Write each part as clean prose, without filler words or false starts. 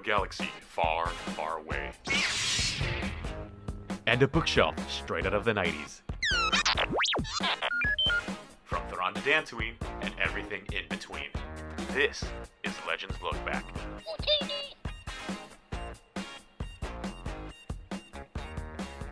galaxy far, far away. And a bookshelf straight out of the 90s. From Thrawn to Dantooine and everything in between. This is Legends Look Back.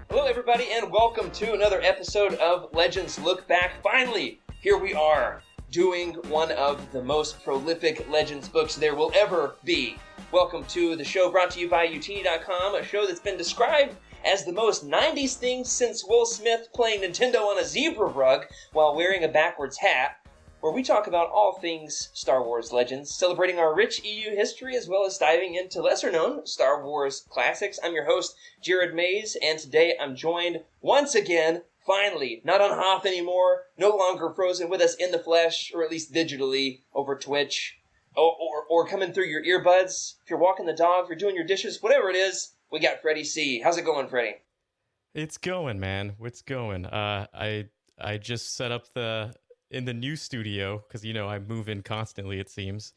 Hello everybody and welcome to another episode of Legends Look Back. Finally, here we are, doing one of the most prolific Legends books there will ever be. Welcome to the show brought to you by Utini.com, a show that's been described as the most 90s thing since Will Smith playing Nintendo on a zebra rug while wearing a backwards hat, where we talk about all things Star Wars Legends, celebrating our rich EU history as well as diving into lesser-known Star Wars classics. I'm your host, Jared Mays, and today I'm joined once again, finally, not on Hoth anymore, no longer frozen with us in the flesh, or at least digitally, over Twitch, or coming through your earbuds. If you're walking the dog, if you're doing your dishes, whatever it is, we got Freddie C. How's it going, Freddie? It's going, man. It's going. I just set up in the new studio, because, you know, I move in constantly, it seems.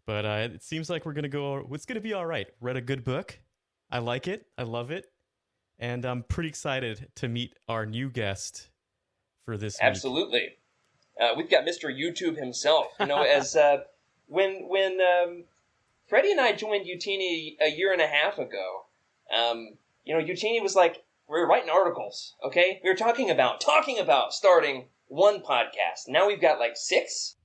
But it seems like it's going to be all right. Read a good book. I like it. I love it. And I'm pretty excited to meet our new guest for this week. Absolutely. We've got Mr. YouTube himself. You know, as when Freddie and I joined Utini a year and a half ago, Utini was like, we were writing articles, okay? We were talking about starting one podcast. Now we've got like 6.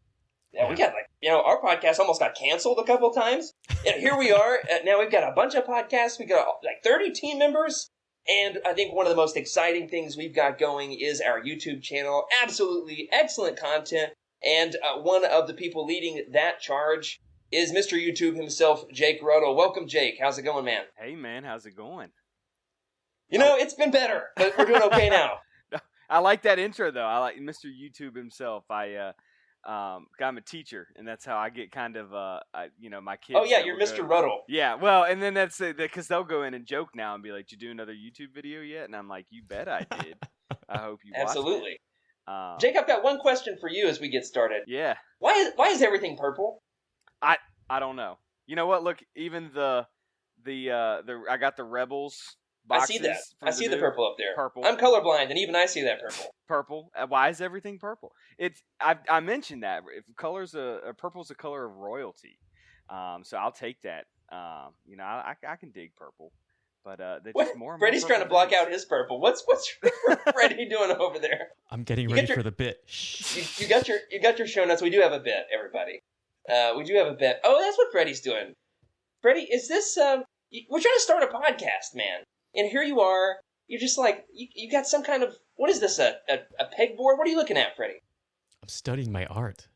Yeah. We got our podcast almost got canceled a couple times. And here we are. Now we've got a bunch of podcasts. We got like 30 team members. And I think one of the most exciting things we've got going is our YouTube channel. Absolutely excellent content. And one of the people leading that charge is Mr. YouTube himself, Jake Ruddle. Welcome, Jake. How's it going, man? Hey, man. How's it going? You know, it's been better, but we're doing okay now. I like that intro, though. I like Mr. YouTube himself. I'm a teacher, and that's how I get kind of, my kids. Oh, yeah, you're Mr. Ruddle. Yeah, well, and then that's because they'll go in and joke now and be like, "Did you do another YouTube video yet?" And I'm like, "You bet I did. I hope you watched Absolutely. it." Jake, I've got one question for you as we get started. Yeah. Why is everything purple? I don't know. You know what? Look, even I got the Rebels boxes. I see that. I see the purple up there. Purple. I'm colorblind, and even I see that purple. Purple. Why is everything purple? I mentioned that if purple's a color of royalty, so I'll take that. I can dig purple, but just more. Freddie's trying to block out his purple. What's Freddie doing over there? I'm getting ready for the bit. You got your show notes. We do have a bit, everybody. We do have a bit. Oh, that's what Freddie's doing. Freddie, is this? We're trying to start a podcast, man. And here you are, you're just like, you got some kind of, what is this, a pegboard? What are you looking at, Freddie? I'm studying my art.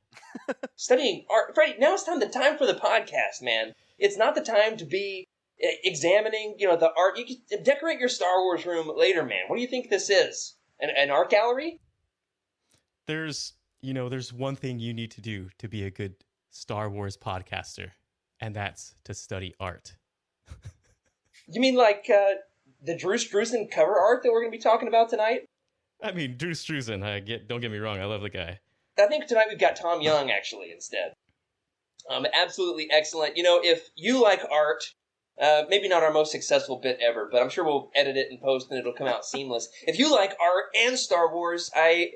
Studying art? Freddie, now it's the time for the podcast, man. It's not the time to be examining, the art. You can decorate your Star Wars room later, man. What do you think this is? An art gallery? There's one thing you need to do to be a good Star Wars podcaster, and that's to study art. You mean like, the Drew Struzan cover art that we're going to be talking about tonight? I mean, Drew Struzan, don't get me wrong, I love the guy. I think tonight we've got Tom Young, actually, instead. Absolutely excellent. If you like art, maybe not our most successful bit ever, but I'm sure we'll edit it and post and it'll come out seamless. If you like art and Star Wars, I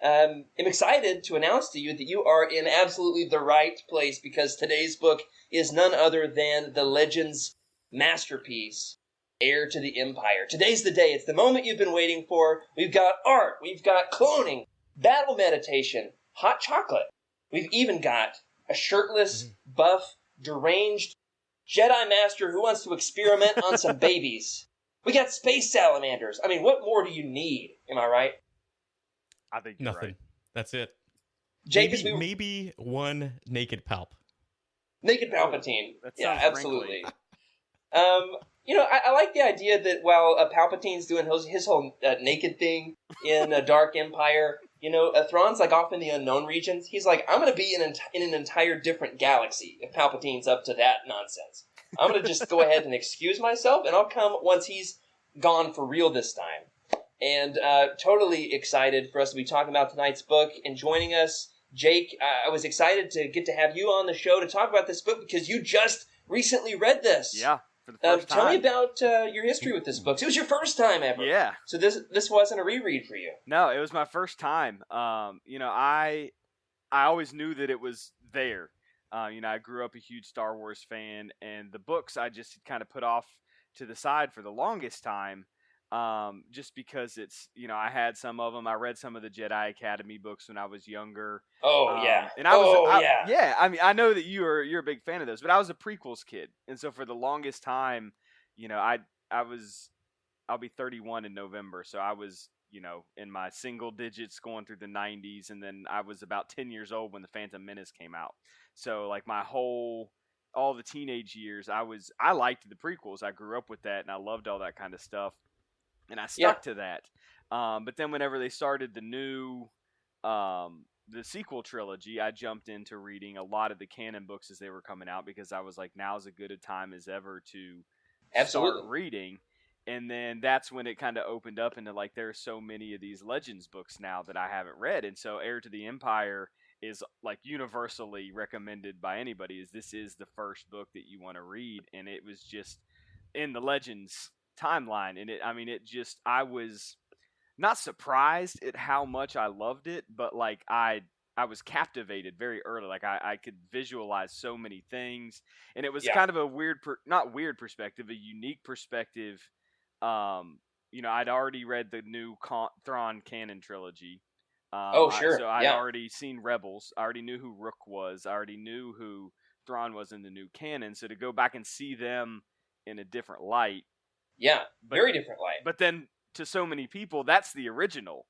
am excited to announce to you that you are in absolutely the right place, because today's book is none other than the Legends masterpiece, Heir to the Empire. Today's the day. It's the moment you've been waiting for. We've got art. We've got cloning, battle meditation, hot chocolate. We've even got a shirtless, buff, deranged Jedi Master who wants to experiment on some babies. We got space salamanders. I mean, what more do you need? Am I right? I think you're Nothing. right. That's it. Jake, maybe one naked Palp. Naked Palpatine. Yeah, absolutely. Wrinkly. I like the idea that while Palpatine's doing his whole naked thing in Dark Empire, Thrawn's like off in the unknown regions. He's like, I'm going to be in an entire different galaxy if Palpatine's up to that nonsense. I'm going to just go ahead and excuse myself, and I'll come once he's gone for real this time. And totally excited for us to be talking about tonight's book. And joining us, Jake, I was excited to get to have you on the show to talk about this book because you just recently read this. Yeah, for the first time. Tell me about your history with this book. It was your first time ever. Yeah. So this wasn't a reread for you. No, it was my first time. I always knew that it was there. I grew up a huge Star Wars fan, and the books I just kind of put off to the side for the longest time, just because it's, I had some of them. I read some of the Jedi Academy books when I was younger. Oh yeah, and I was, yeah. Yeah. I mean, I know that you're a big fan of those, but I was a prequels kid, and so for the longest time, I'll be 31 in November, so I was, in my single digits going through the 90s, and then I was about 10 years old when The Phantom Menace came out. So like all the teenage years, I liked the prequels. I grew up with that, and I loved all that kind of stuff, and I stuck to that. But then whenever they started the sequel trilogy, I jumped into reading a lot of the canon books as they were coming out, because I was like, now's as good a time as ever to start reading. And then that's when it kind of opened up into like, there's so many of these Legends books now that I haven't read. And so Heir to the Empire is like universally recommended by anybody, this is the first book that you want to read. And it was just in the Legends timeline. And I was not surprised at how much I loved it, but like I was captivated very early. Like I could visualize so many things, and it was kind of a a unique perspective. I'd already read the new Thrawn canon trilogy. Sure. So I'd already seen Rebels. I already knew who Rook was. I already knew who Thrawn was in the new canon. So to go back and see them in a different light. Yeah, very different light. But then to so many people, that's the original.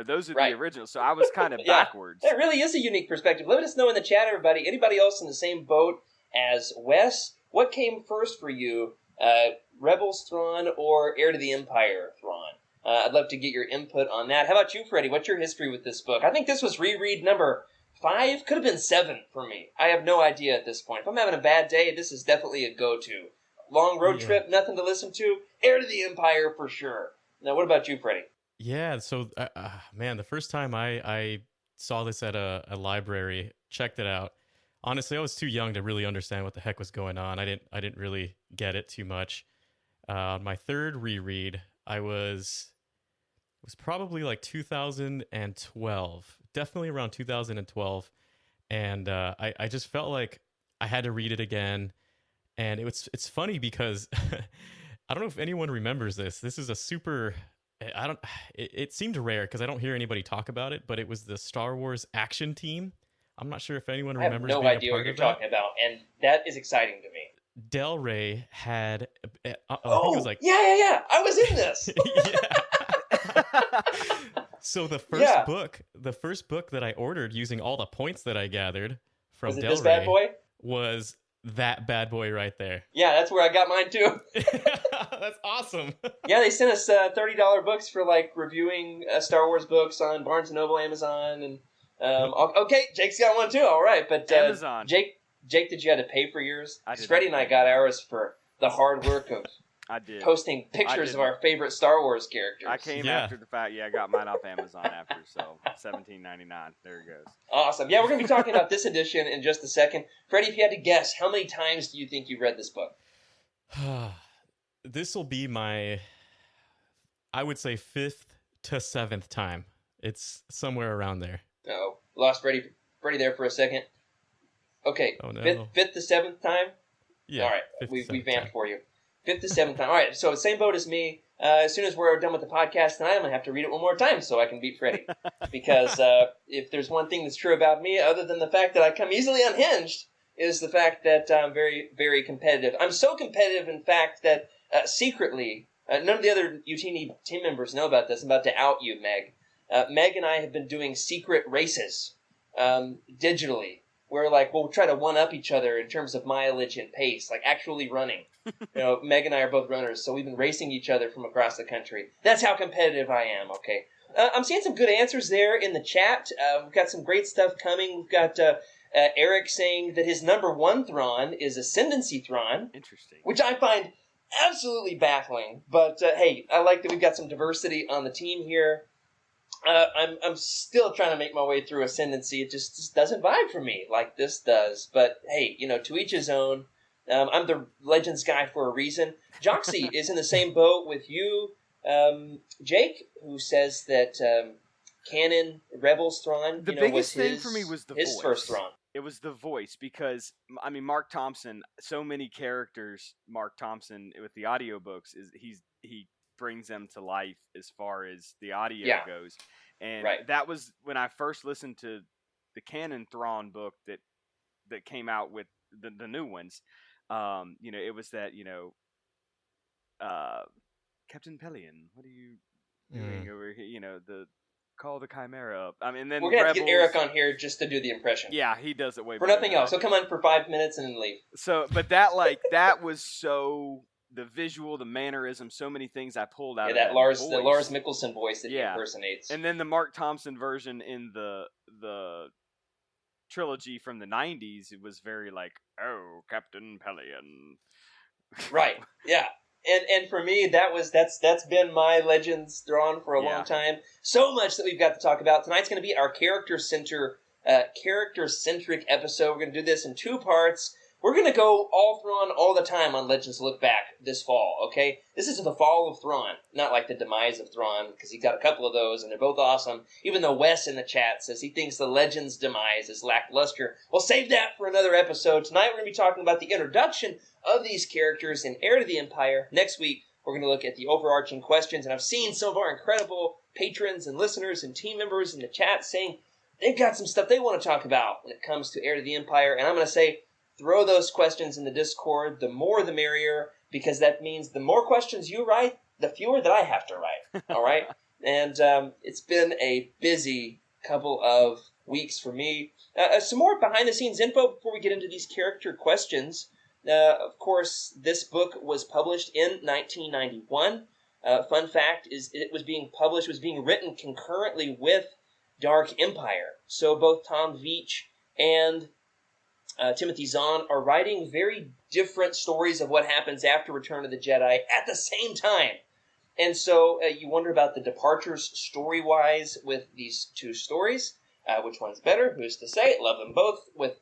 Those are the originals. So I was kind of backwards. That really is a unique perspective. Let us know in the chat, everybody. Anybody else in the same boat as Wes? What came first for you? Rebels Thrawn or Heir to the Empire Thrawn? I'd love to get your input on that. How about you, Freddie? What's your history with this book? I think this was reread number 5. Could have been 7 for me. I have no idea at this point. If I'm having a bad day, this is definitely a go-to. Long road trip, nothing to listen to. Heir to the Empire for sure. Now, what about you, Freddie? Yeah, so man, the first time I saw this at a library, checked it out. Honestly, I was too young to really understand what the heck was going on. I didn't really get it too much. My third reread, it was probably like 2012, definitely around 2012, and I just felt like I had to read it again. And it's funny because I don't know if anyone remembers this. This is a super it seemed rare because I don't hear anybody talk about it, but it was the Star Wars action team. I'm not sure if anyone remembers. I have no idea what you're talking about, and that is exciting to me. Del Rey had I think it was like yeah. I was in this. So the first book that I ordered using all the points that I gathered from Del Rey bad boy? Was that bad boy right there. Yeah, that's where I got mine too. That's awesome. Yeah, they sent us $30 books for like reviewing Star Wars books on Barnes & Noble, Amazon, and okay, Jake's got one too. All right, but Amazon. Jake, did you have to pay for yours? Freddie and I got ours for the hard work of posting pictures of our favorite Star Wars characters. I came after the fact. Yeah, I got mine off Amazon after, so $17.99. There it goes. Awesome. Yeah, we're going to be talking about this edition in just a second. Freddie, if you had to guess, how many times do you think you've read this book? This will be my, I would say, 5th to 7th time. It's somewhere around there. Oh, lost Freddie there for a second. Okay, oh, no. 5th to 7th time? Yeah. All right, we vamped for you. 5th to 7th time. All right, so same boat as me. As soon as we're done with the podcast tonight, I'm going to have to read it one more time so I can beat Freddie. Because if there's one thing that's true about me, other than the fact that I come easily unhinged, is the fact that I'm very, very competitive. I'm so competitive, in fact, that secretly, none of the other UTN team members know about this. I'm about to out you, Meg. Meg and I have been doing secret races digitally. Where we'll try to one-up each other in terms of mileage and pace, like actually running. Meg and I are both runners, so we've been racing each other from across the country. That's how competitive I am, okay? I'm seeing some good answers there in the chat. We've got some great stuff coming. We've got Eric saying that his number 1 Thrawn is Ascendancy Thrawn. Interesting. Which I find absolutely baffling. But, hey, I like that we've got some diversity on the team here. I'm still trying to make my way through Ascendancy. It just doesn't vibe for me like this does. But, hey, to each his own. I'm the Legends guy for a reason. Joxy is in the same boat with you, Jake, who says that canon Rebels Thrawn, The was biggest thing for me was the his voice. first Thrawn. It was the voice because I mean Mark Thompson. So many characters. Mark Thompson with the audiobooks he brings them to life as far as the audio Yeah. goes, and Right. that was when I first listened to the canon Thrawn book that came out with the new ones. It was that uh, Captain Pelion, what are you doing over here? The call the Chimera up. I mean, and then We're going to have to get Eric Rebels. on here just to do the impression. Yeah, he does it way For better nothing than else. I He'll do. come on for 5 minutes and then leave. So, but that was so the visual, the mannerism, so many things I pulled out of that Lars, voice. the Lars Mikkelsen voice that he impersonates. And then the Mark Thompson version in the trilogy from the 90s, it was very like, oh, Captain Pelion. Right. Yeah. And for me, that's been my Legends Thrawn for a long time. So much that we've got to talk about. Tonight's going to be our character-centric episode. We're going to do this in 2 parts. We're going to go all Thrawn all the time on Legends Look Back this fall, okay? This is the fall of Thrawn, not like the demise of Thrawn, because he got a couple of those, and they're both awesome, even though Wes in the chat says he thinks the Legends demise is lackluster. We'll save that for another episode. Tonight we're going to be talking about the introduction of these characters in Heir to the Empire. Next week, we're going to look at the overarching questions, and I've seen some of our incredible patrons and listeners and team members in the chat saying they've got some stuff they want to talk about when it comes to Heir to the Empire, and I'm going to say, throw those questions in the Discord. The more the merrier, because that means the more questions you write, the fewer that I have to write. All right? And it's been a busy couple of weeks for me. Some more behind-the-scenes info before we get into these character questions. Of course, this book was published in 1991. Fun fact is it was being written concurrently with Dark Empire. So both Tom Veitch and Timothy Zahn are writing very different stories of what happens after Return of the Jedi at the same time. And so you wonder about the departures story-wise with these 2 stories. Which one's better? Who's to say? Love them both with,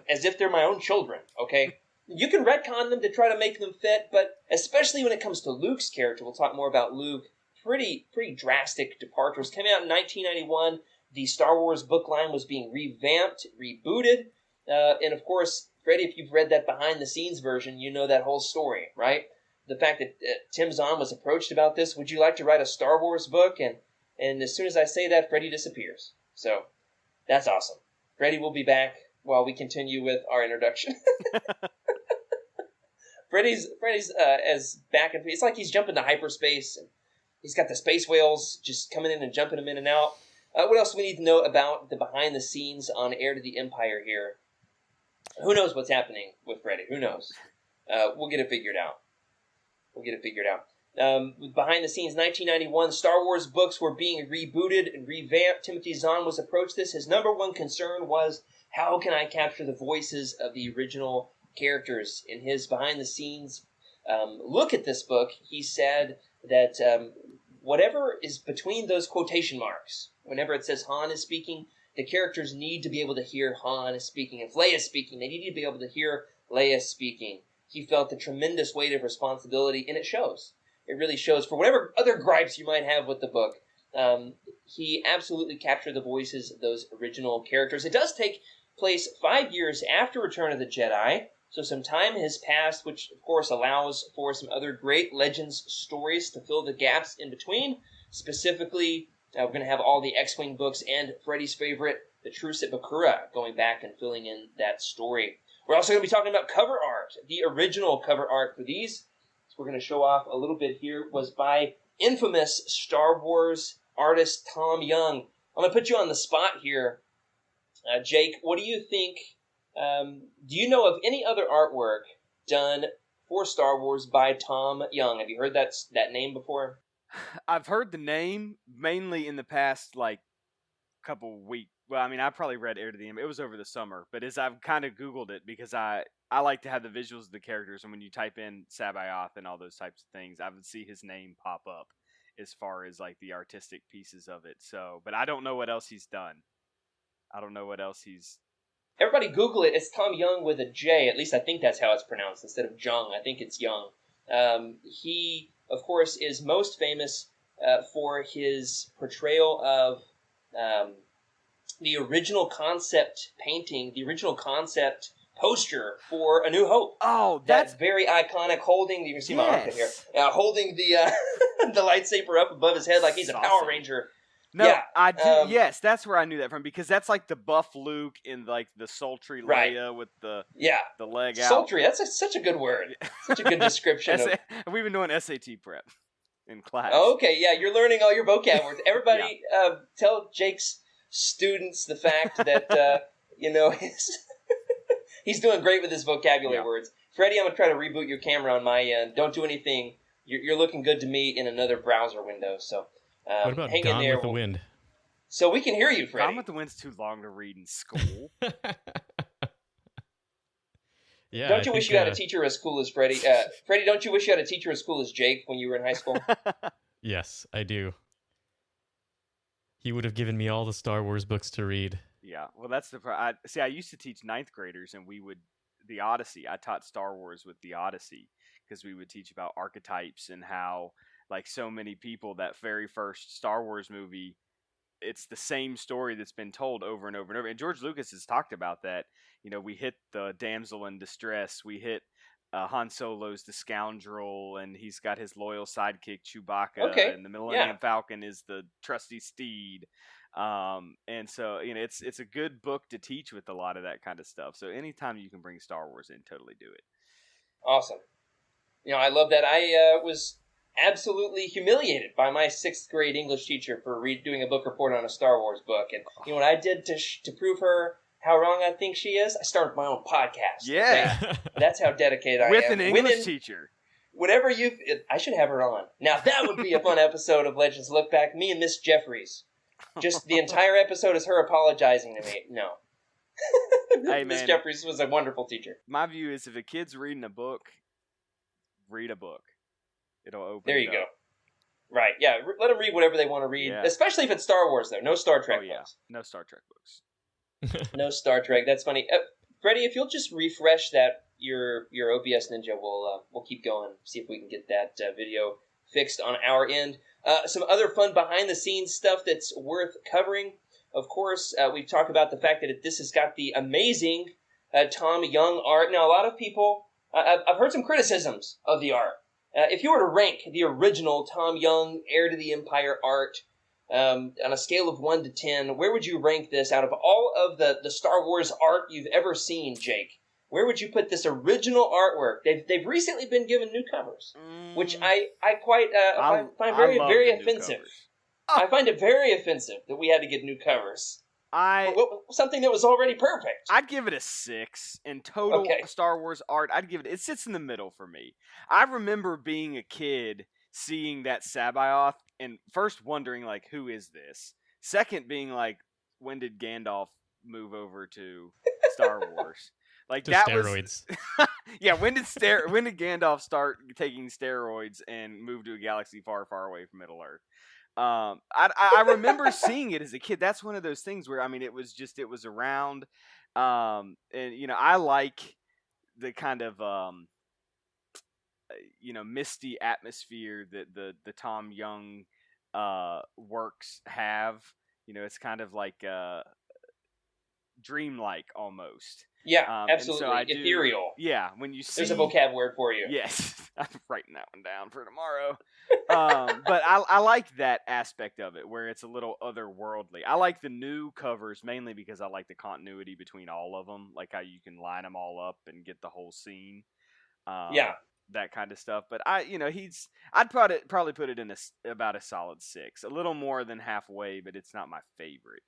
as if they're my own children, okay? You can retcon them to try to make them fit, but especially when it comes to Luke's character, we'll talk more about Luke, pretty drastic departures. Coming out in 1991, the Star Wars book line was being revamped, rebooted, and of course, Freddie, if you've read that behind-the-scenes version, you know that whole story, right? The fact that Tim Zahn was approached about this, would you like to write a Star Wars book? And as soon as I say that, Freddie disappears. So, that's awesome. Freddie will be back while we continue with our introduction. Freddie's as back and it's like he's jumping to hyperspace, and he's got the space whales just coming in and jumping him in and out. What else do we need to know about the behind-the-scenes on Heir to the Empire here? Who knows what's happening with Freddie? Who knows? We'll get it figured out. Behind the scenes, 1991, Star Wars books were being rebooted and revamped. Timothy Zahn was approached this. His number one concern was, how can I capture the voices of the original characters? In his behind-the-scenes look at this book, he said that whatever is between those quotation marks, whenever it says Han is speaking, the characters need to be able to hear Han speaking. If Leia is speaking, they need to be able to hear Leia speaking. He felt the tremendous weight of responsibility, and it shows. It really shows. For whatever other gripes you might have with the book, he absolutely captured the voices of those original characters. It does take place 5 years after Return of the Jedi, so some time has passed, which, of course, allows for some other great Legends stories to fill the gaps in between. Specifically, we're going to have all the X-Wing books and Freddie's favorite, The Truce at Bakura, going back and filling in that story. We're also going to be talking about cover art. The original cover art for these, so we're going to show off a little bit here, was by infamous Star Wars artist Tom Young. I'm going to put you on the spot here. Jake, what do you think? Do you know of any other artwork done for Star Wars by Tom Young? Have you heard that name before? I've heard the name mainly in the past, couple weeks. Well, I mean, I probably read Heir to the Empire. It was over the summer, but as I've kind of Googled it, because I like to have the visuals of the characters, and when you type in Sabayoth and all those types of things, I would see his name pop up as far as the artistic pieces of it. So, but I don't know what else he's done. I don't know what else he's everybody Google it. It's Tom Young with a J. At least I think that's how it's pronounced instead of Jung. I think it's Young. He, of course, is most famous for his portrayal of the original concept painting, the original concept poster for A New Hope. Oh, that's very iconic. Holding, you can see my armpit here. Holding the the lightsaber up above his head like he's a Power Ranger. No, yeah, I do. Yes, that's where I knew that from, because that's like the buff Luke in like the sultry Leia with the leg out. Sultry. That's such a good word. Such a good description. We've been doing SAT prep in class. Oh, okay, yeah, you're learning all your vocab words. Everybody, tell Jake's students the fact that he's doing great with his vocabulary words. Freddie, I'm gonna try to reboot your camera on my end. Don't do anything. You're looking good to me in another browser window. So. What about hang Gone in there. with the Wind? So we can hear you, Freddie. Gone with the Wind's too long to read in school. Yeah. Don't you wish you had a teacher as cool as Freddie? Freddie, don't you wish you had a teacher as cool as Jake when you were in high school? Yes, I do. He would have given me all the Star Wars books to read. Yeah, well, that's the part. I used to teach ninth graders, and the Odyssey. I taught Star Wars with the Odyssey because we would teach about archetypes and how, like so many people, that very first Star Wars movie, it's the same story that's been told over and over and over. And George Lucas has talked about that. We hit the damsel in distress. We hit Han Solo's the scoundrel, and he's got his loyal sidekick Chewbacca, and the Millennium Falcon is the trusty steed. And so, it's a good book to teach with a lot of that kind of stuff. So anytime you can bring Star Wars in, totally do it. Awesome. I love that. I was absolutely humiliated by my 6th grade English teacher for doing a book report on a Star Wars book. And what I did to prove her how wrong I think she is? I started my own podcast. Yeah. Okay? That's how dedicated I am. With an English teacher. Whenever I should have her on. Now, that would be a fun episode of Legends Look Back. Me and Miss Jeffries. Just the entire episode is her apologizing to me. No. Hey, Miss man. Jeffries was a wonderful teacher. My view is if a kid's reading a book, read a book. It'll open There you it go. up. Right, yeah. Let them read whatever they want to read. Yeah. Especially if it's Star Wars, though. No Star Trek books. No Star Trek books. No Star Trek. That's funny. Freddie, if you'll just refresh that, your OBS Ninja, we'll keep going. See if we can get that video fixed on our end. Some other fun behind-the-scenes stuff that's worth covering. Of course, we've talked about the fact that this has got the amazing Tom Young art. Now, a lot of people, I've heard some criticisms of the art. If you were to rank the original Tom Young Heir to the Empire art on a scale of 1 to 10, where would you rank this out of all of the Star Wars art you've ever seen, Jake? Where would you put this original artwork? They've recently been given new covers, which I find very offensive. I find it very offensive that we had to get new covers. Something that was already perfect. I'd give it a 6 in total Star Wars art. It sits in the middle for me. I remember being a kid seeing that Sabaoth and first wondering, like, who is this? Second being like, when did Gandalf move over to Star Wars? Like to that steroids. Yeah, when did Gandalf start taking steroids and move to a galaxy far, far away from Middle Earth? I remember seeing it as a kid. That's one of those things where, it was around, and I like the kind of misty atmosphere that the Tom Young works have. It's kind of like dreamlike almost. Yeah, absolutely. Ethereal. Yeah, when you see... There's a vocab word for you. Yes, I'm writing that one down for tomorrow. But I like that aspect of it, where it's a little otherworldly. I like the new covers mainly because I like the continuity between all of them, like how you can line them all up and get the whole scene. That kind of stuff. But I'd probably put it in about a solid 6, a little more than halfway, but it's not my favorite.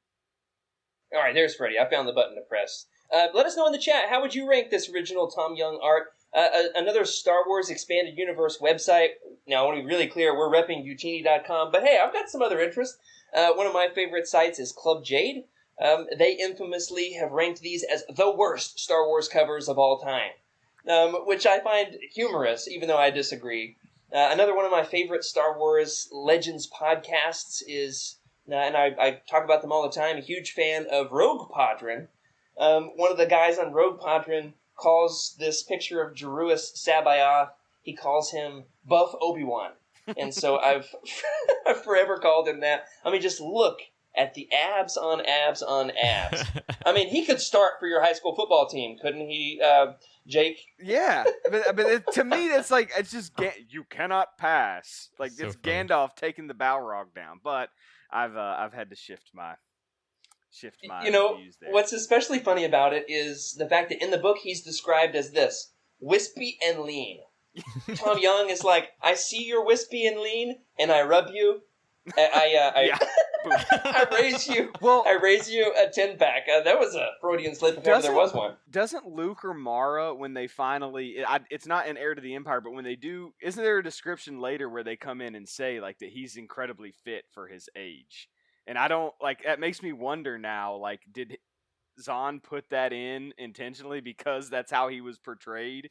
All right, there's Freddie. I found the button to press. Let us know in the chat, how would you rank this original Tom Young art? Another Star Wars Expanded Universe website. Now, I want to be really clear, we're repping Utini.com, but hey, I've got some other interest. One of my favorite sites is Club Jade. They infamously have ranked these as the worst Star Wars covers of all time, which I find humorous, even though I disagree. Another one of my favorite Star Wars Legends podcasts is, and I talk about them all the time, a huge fan of Rogue Podron. One of the guys on Rogue Podron calls this picture of Jeruis Sabaoth, he calls him Buff Obi-Wan. And so I've forever called him that. I mean, just look at the abs on abs on abs. I mean, he could start for your high school football team, couldn't he, Jake? Yeah, but to me, it's like it's just you cannot pass. Like So it's funny. Gandalf taking the Balrog down. But I've had to shift my views there. What's especially funny about it is the fact that in the book he's described as this, wispy and lean. Tom Young is like, I see you're wispy and lean, and I rub you. I raise you. Well, I raise you a 10-pack. That was a Freudian slip if ever there was one. Doesn't Luke or Mara, when they finally, it's not in Heir to the Empire, but when they do, isn't there a description later where they come in and say like that he's incredibly fit for his age? And I don't like that makes me wonder now. Like, did Zahn put that in intentionally because that's how he was portrayed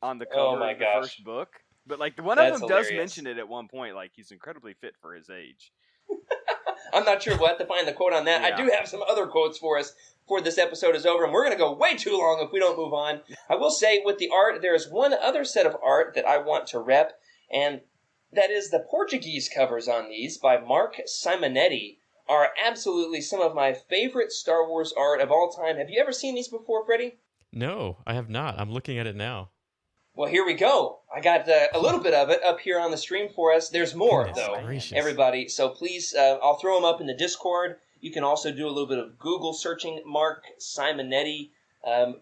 on the cover of the first book? But like one of them does mention it at one point, like he's incredibly fit for his age. I'm not sure we'll have to find the quote on that. Yeah. I do have some other quotes for us before this episode is over, and we're going to go way too long if we don't move on. I will say with the art, there is one other set of art that I want to rep, and that is the Portuguese covers on these by Mark Simonetti are absolutely some of my favorite Star Wars art of all time. Have you ever seen these before, Freddie? No, I have not. I'm looking at it now. Well, here we go. I got a little bit of it up here on the stream for us. There's more, Goodness though, gracious. everybody. So please, I'll throw them up in the Discord. You can also do a little bit of Google searching. Mark Simonetti,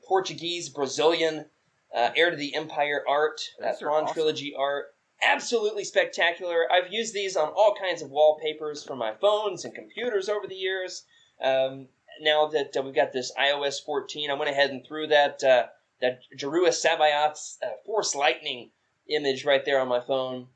Portuguese, Brazilian, Heir to the Empire art, Those are Thrawn awesome. Trilogy art. Absolutely spectacular. I've used these on all kinds of wallpapers for my phones and computers over the years. Now that we've got this iOS 14, I went ahead and threw that Jeruis Sabaoth's Force Lightning image right there on my phone,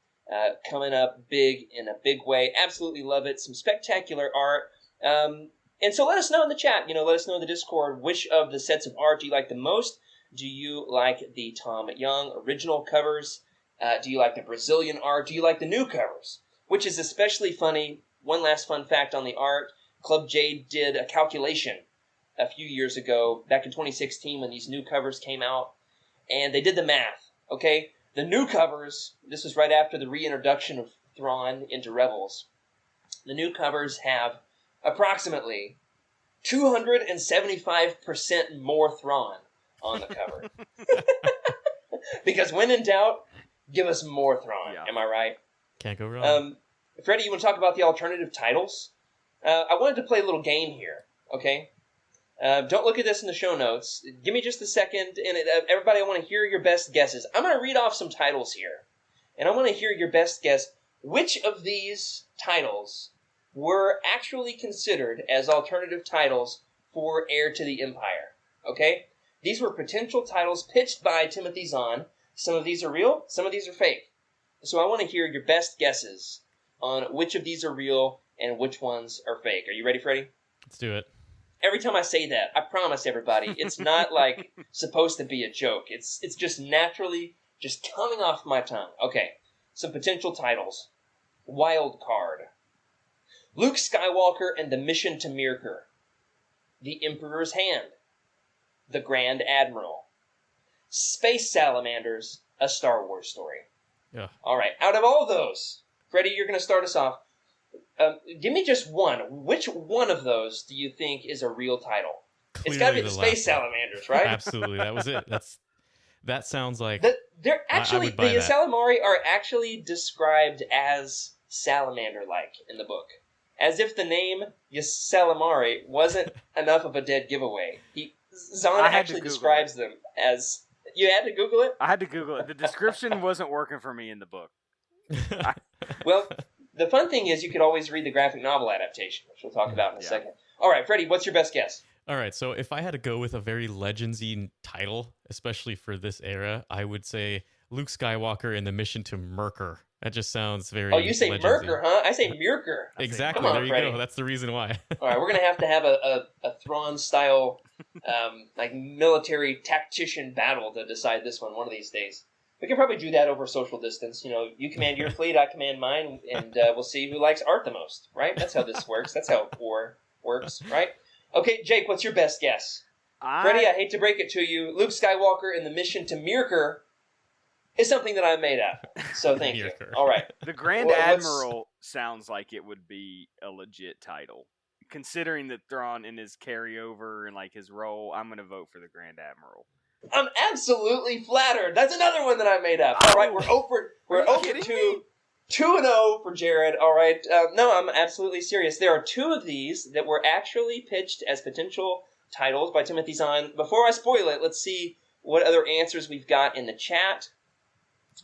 coming up big in a big way. Absolutely love it. Some spectacular art. And so let us know in the chat, let us know in the Discord, which of the sets of art do you like the most? Do you like the Tom Young original covers? Do you like the Brazilian art? Do you like the new covers? Which is especially funny. One last fun fact on the art. Club Jade did a calculation a few years ago, back in 2016 when these new covers came out, and they did the math, okay? The new covers, this was right after the reintroduction of Thrawn into Rebels, the new covers have approximately 275% more Thrawn on the cover. Because when in doubt, give us more Thrawn, Yeah. am I right? Can't go wrong. Freddie, you want to talk about the alternative titles? I wanted to play a little game here, okay? Don't look at this in the show notes. Give me just a second, and everybody, I want to hear your best guesses. I'm going to read off some titles here, and I want to hear your best guess. Which of these titles were actually considered as alternative titles for Heir to the Empire? Okay? These were potential titles pitched by Timothy Zahn. Some of these are real, some of these are fake. So I want to hear your best guesses on which of these are real and which ones are fake. Are you ready, Freddie? Let's do it. Every time I say that, I promise everybody, it's not like supposed to be a joke. It's just naturally just coming off my tongue. Okay, some potential titles. Wild Card. Luke Skywalker and the Mission to Mirkor. The Emperor's Hand. The Grand Admiral. Space Salamanders, a Star Wars story. Yeah. All right, out of all those, Freddie, you're going to start us off. Give me just one. Which one of those do you think is a real title? It's got to be the Space last one. Salamanders, right? Absolutely, that was it. That sounds like They're actually would buy the that. Ysalamiri are actually described as salamander-like in the book, as if the name Ysalamiri wasn't enough of a dead giveaway. Zahn I had to actually Google describes them as. You had to Google it? I had to Google it. The description wasn't working for me in the book. Well, the fun thing is you could always read the graphic novel adaptation, which we'll talk about in a Yeah. second. All right, Freddie, what's your best guess? All right, so if I had to go with a very Legendsy title, especially for this era, I would say Luke Skywalker and the Mission to Mirkor. That just sounds very. Oh, you say Legendsy. Mirkor, huh? I say Mirkor. Exactly. Come on, There you Freddie. go. That's the reason why. All right, we're gonna have a Thrawn-style, like military tactician battle to decide this one of these days. We can probably do that over social distance. You command your fleet, I command mine, and we'll see who likes art the most. Right? That's how this works. That's how war works. Right? Okay, Jake, what's your best guess? Freddie, I hate to break it to you, Luke Skywalker and the mission to Mirkor is something that I made up. So thank you. All right. The Grand Admiral sounds like it would be a legit title. Considering that Thrawn in his carryover and like his role, I'm going to vote for the Grand Admiral. I'm absolutely flattered. That's another one that I made up. All right, we're over 2 2-0 for Jared. All right. No, I'm absolutely serious. There are 2 of these that were actually pitched as potential titles by Timothy Zahn. Before I spoil it, let's see what other answers we've got in the chat.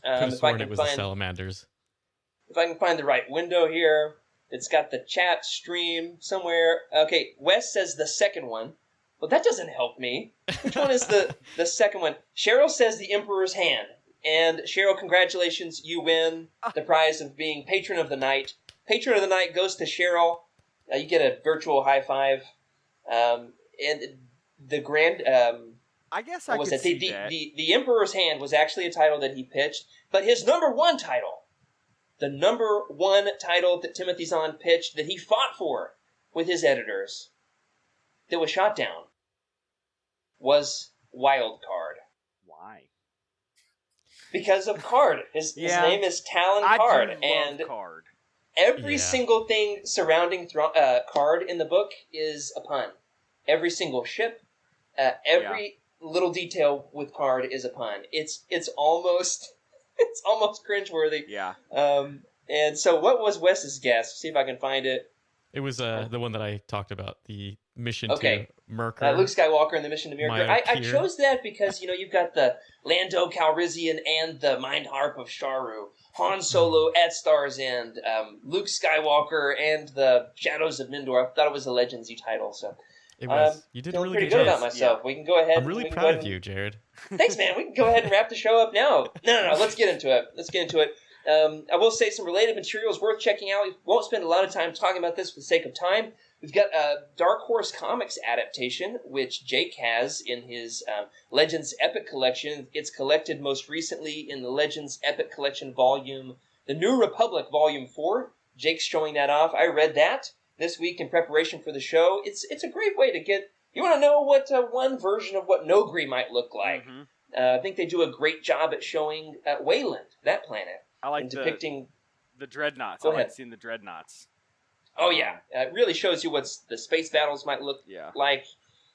If I can find the salamanders. If I can find the right window here, it's got the chat stream somewhere. Okay, Wes says the second one. Well, that doesn't help me. Which one is the second one? Cheryl says the Emperor's Hand. And Cheryl, congratulations, you win the prize of being Patron of the Night. Patron of the Night goes to Cheryl. You get a virtual high five. And the grand... I guess I could see that. The Emperor's Hand was actually a title that he pitched, but his number 1 title, the number 1 title that Timothy Zahn pitched that he fought for with his editors, that was shot down, was Wild Card. Why? Because of Card. His name is Talon Card, and Card. Every single thing surrounding Card in the book is a pun. Every single ship, every little detail with Card is a pun. It's almost cringeworthy. Yeah. And so, what was Wes's guess? See if I can find it. It was the one that I talked about, the mission to Mirkor. Luke Skywalker and the mission to Mirkor. I chose that because, you've got the Lando Calrissian and the Mind Harp of Sharu, Han Solo at Star's End, Luke Skywalker and the Shadows of Mindor. I thought it was a Legendsy title, so... It was. You did a really pretty good about myself. Yeah. We can go ahead. I'm really proud of you, Jared. Thanks, man. We can go ahead and wrap the show up now. No. Let's get into it. I will say some related materials worth checking out. We won't spend a lot of time talking about this for the sake of time. We've got a Dark Horse Comics adaptation, which Jake has in his Legends Epic Collection. It's collected most recently in the Legends Epic Collection volume, the New Republic Volume 4. Jake's showing that off. I read that this week in preparation for the show. It's a great way to get... You want to know what one version of what Nogri might look like. Mm-hmm. I think they do a great job at showing Wayland, that planet. I like depicting the dreadnoughts. I like seeing the dreadnoughts. Oh, yeah. It really shows you what the space battles might look like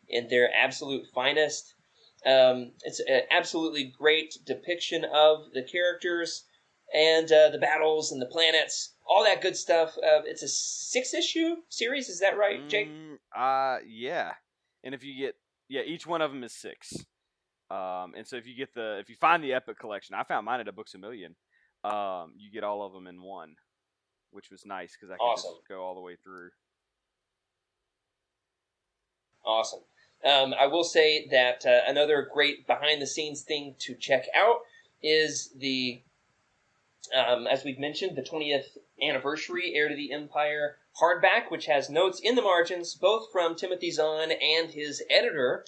in their absolute finest. It's an absolutely great depiction of the characters and the battles and the planets. All that good stuff. It's a 6-issue series, is that right, Jake? Yeah. And if you get each one of them is 6. And so if you find the Epic Collection, I found mine at a Books A Million. You get all of them in one, which was nice because I could just go all the way through. Awesome. I will say that another great behind-the-scenes thing to check out is the, as we've mentioned, the 20th anniversary Heir to the Empire hardback, which has notes in the margins, both from Timothy Zahn and his editor,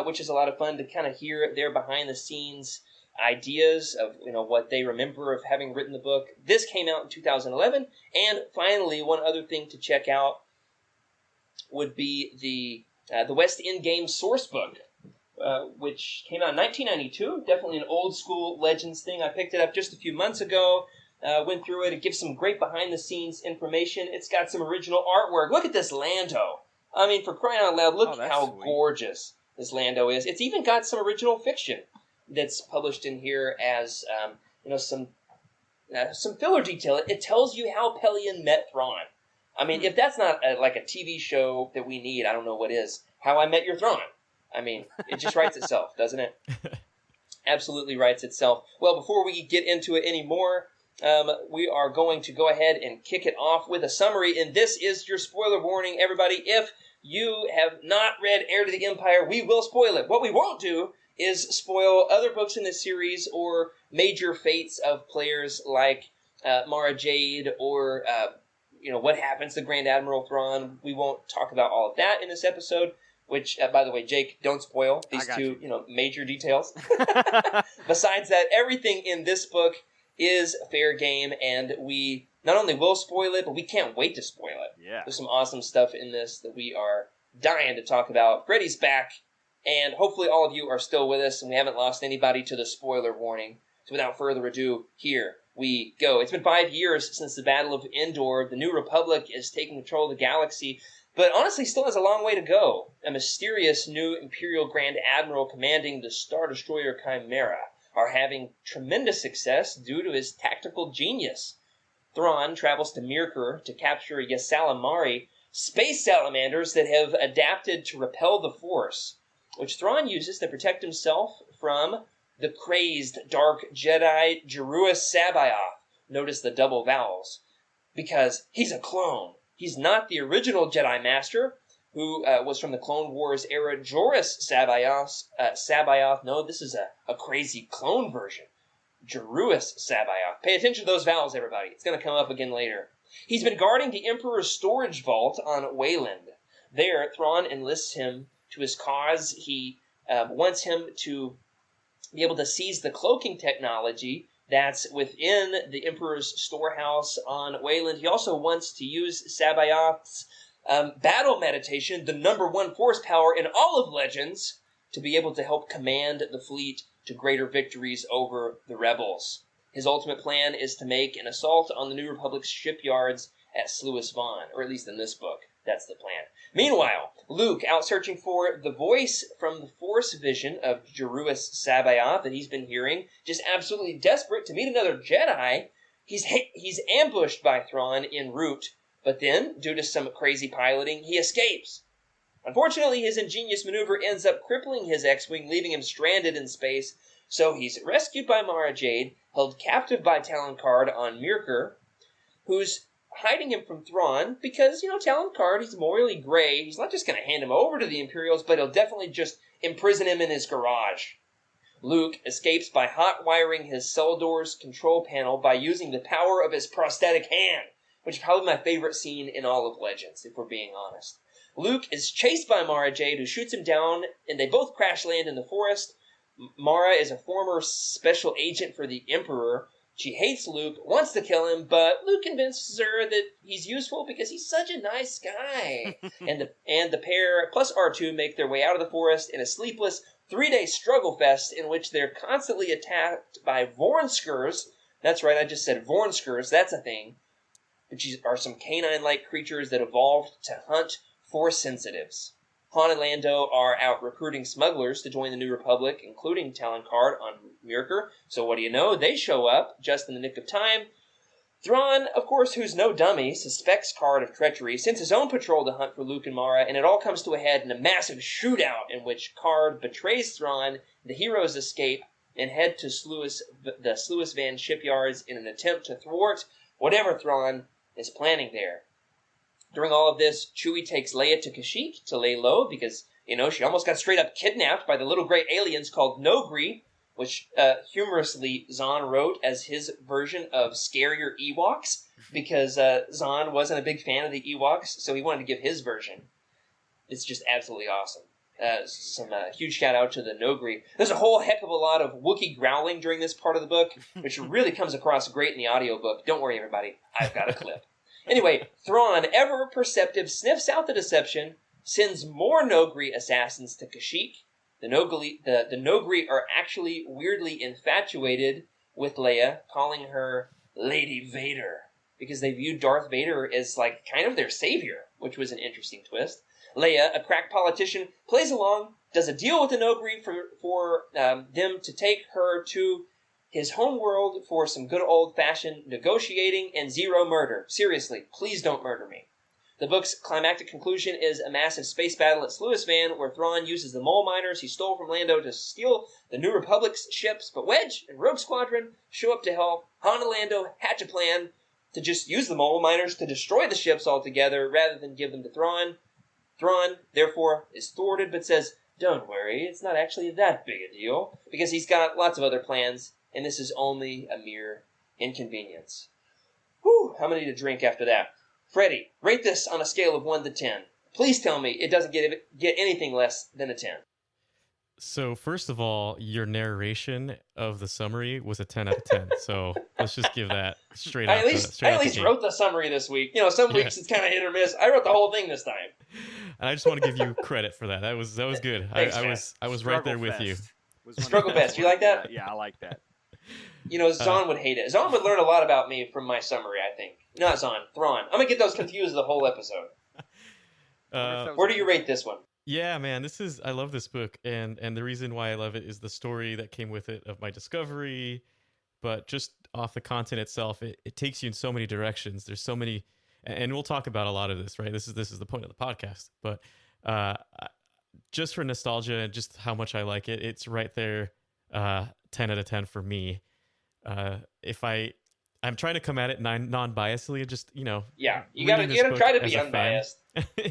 which is a lot of fun to kind of hear their behind-the-scenes ideas of what they remember of having written the book. This came out in 2011, and finally, one other thing to check out would be the West End Games source book, which came out in 1992. Definitely an old school Legends thing. I picked it up just a few months ago. Went through it. It gives some great behind the scenes information. It's got some original artwork. Look at this Lando. I mean, for crying out loud, look how gorgeous this Lando is. It's even got some original fiction that's published in here as some filler detail. It tells you how Pelion met Thrawn. I mean, if that's not like a TV show that we need, I don't know what is. How I Met Your Thrawn. I mean, it just writes itself, doesn't it? Absolutely writes itself. Well, before we get into it anymore, we are going to go ahead and kick it off with a summary, and this is your spoiler warning, everybody. If you have not read Heir to the Empire, we will spoil it. What we won't do is spoil other books in this series or major fates of players like Mara Jade or what happens to Grand Admiral Thrawn. We won't talk about all of that in this episode, which, by the way, Jake, don't spoil these two major details. Besides that, everything in this book is fair game, and we not only will spoil it, but we can't wait to spoil it. Yeah. There's some awesome stuff in this that we are dying to talk about. Freddie's back. And hopefully all of you are still with us and we haven't lost anybody to the spoiler warning. So without further ado, here we go. It's been 5 years since the Battle of Endor. The New Republic is taking control of the galaxy, but honestly still has a long way to go. A mysterious new Imperial Grand Admiral commanding the Star Destroyer Chimera are having tremendous success due to his tactical genius. Thrawn travels to Mirkor to capture Ysalamiri, space salamanders that have adapted to repel the Force, which Thrawn uses to protect himself from the crazed Dark Jedi Jeruus Sabaoth. Notice the double vowels. Because he's a clone. He's not the original Jedi Master, who was from the Clone Wars era Joruus Sabaoth. No, this is a crazy clone version. Jeruus Sabaoth. Pay attention to those vowels, everybody. It's going to come up again later. He's been guarding the Emperor's storage vault on Wayland. There, Thrawn enlists him to his cause. He wants him to be able to seize the cloaking technology that's within the Emperor's storehouse on Wayland. He also wants to use Sabaoth's battle meditation, the #1 force power in all of Legends, to be able to help command the fleet to greater victories over the rebels. His ultimate plan is to make an assault on the New Republic's shipyards at Sluis Von, or at least in this book, that's the plan. Meanwhile, Luke, out searching for the voice from the Force vision of Jeruus Sabaoth that he's been hearing, just absolutely desperate to meet another Jedi, he's ambushed by Thrawn en route, but then, due to some crazy piloting, he escapes. Unfortunately, his ingenious maneuver ends up crippling his X-Wing, leaving him stranded in space, so he's rescued by Mara Jade, held captive by Talon Karrde on Mirkor, who's hiding him from Thrawn because, Talon Karrde, he's morally gray. He's not just going to hand him over to the Imperials, but he'll definitely just imprison him in his garage. Luke escapes by hot-wiring his Seldor's control panel by using the power of his prosthetic hand, which is probably my favorite scene in all of Legends, if we're being honest. Luke is chased by Mara Jade, who shoots him down, and they both crash land in the forest. Mara is a former special agent for the Emperor. She hates Luke, wants to kill him, but Luke convinces her that he's useful because he's such a nice guy. and the pair, plus R2, make their way out of the forest in a sleepless 3-day struggle fest in which they're constantly attacked by Vornskurs. That's right, I just said Vornskurs, that's a thing. Which are some canine-like creatures that evolved to hunt Force sensitives. Han and Lando are out recruiting smugglers to join the New Republic, including Talon Karrde on Mirkor. So what do you know? They show up just in the nick of time. Thrawn, of course, who's no dummy, suspects Karrde of treachery, sends his own patrol to hunt for Luke and Mara, and it all comes to a head in a massive shootout in which Karrde betrays Thrawn, the heroes escape, and head to the Sluis Van shipyards in an attempt to thwart whatever Thrawn is planning there. During all of this, Chewie takes Leia to Kashyyyk to lay low because, she almost got straight up kidnapped by the little gray aliens called Nogri, which humorously Zahn wrote as his version of scarier Ewoks because Zahn wasn't a big fan of the Ewoks, so he wanted to give his version. It's just absolutely awesome. Some huge shout out to the Nogri. There's a whole heck of a lot of Wookiee growling during this part of the book, which really comes across great in the audiobook. Don't worry, everybody. I've got a clip. Anyway, Thrawn, ever perceptive, sniffs out the deception, sends more Nogri assassins to Kashyyyk. The Nogri are actually weirdly infatuated with Leia, calling her Lady Vader, because they viewed Darth Vader as kind of their savior, which was an interesting twist. Leia, a crack politician, plays along, does a deal with the Nogri for them to take her to his homeworld for some good old-fashioned negotiating and zero murder. Seriously, please don't murder me. The book's climactic conclusion is a massive space battle at Sluis Van, where Thrawn uses the mole miners he stole from Lando to steal the New Republic's ships, but Wedge and Rogue Squadron show up to help. Han and Lando hatch a plan to just use the mole miners to destroy the ships altogether rather than give them to Thrawn. Thrawn, therefore, is thwarted but says, "Don't worry, it's not actually that big a deal," because he's got lots of other plans, and this is only a mere inconvenience. Whew, I'm going to need a drink after that. Freddie, rate this on a scale of 1 to 10. Please tell me it doesn't get anything less than a 10. So first of all, your narration of the summary was a 10 out of 10. So let's just give that straight I out. at least wrote the summary this week. You know, some weeks it's kind of hit or miss. I wrote the whole thing this time. And I just want to give you credit for that. That was good. Thanks, I was right there with you. Struggle Fest. You like that? Yeah, I like that. You know, Zahn would hate it. Zahn would learn a lot about me from my summary, I think. Not Zahn, Thrawn. I'm going to get those confused the whole episode. Where do you rate this one? Yeah, man, I love this book, and the reason why I love it is the story that came with it of my discovery, but just off the content itself, it takes you in so many directions. There's so many, and we'll talk about a lot of this, right? This is the point of the podcast, but just for nostalgia and just how much I like it, it's right there, 10 out of 10 for me. I'm trying to come at it non-biasedly, just, you know. Yeah, you gotta try to be unbiased.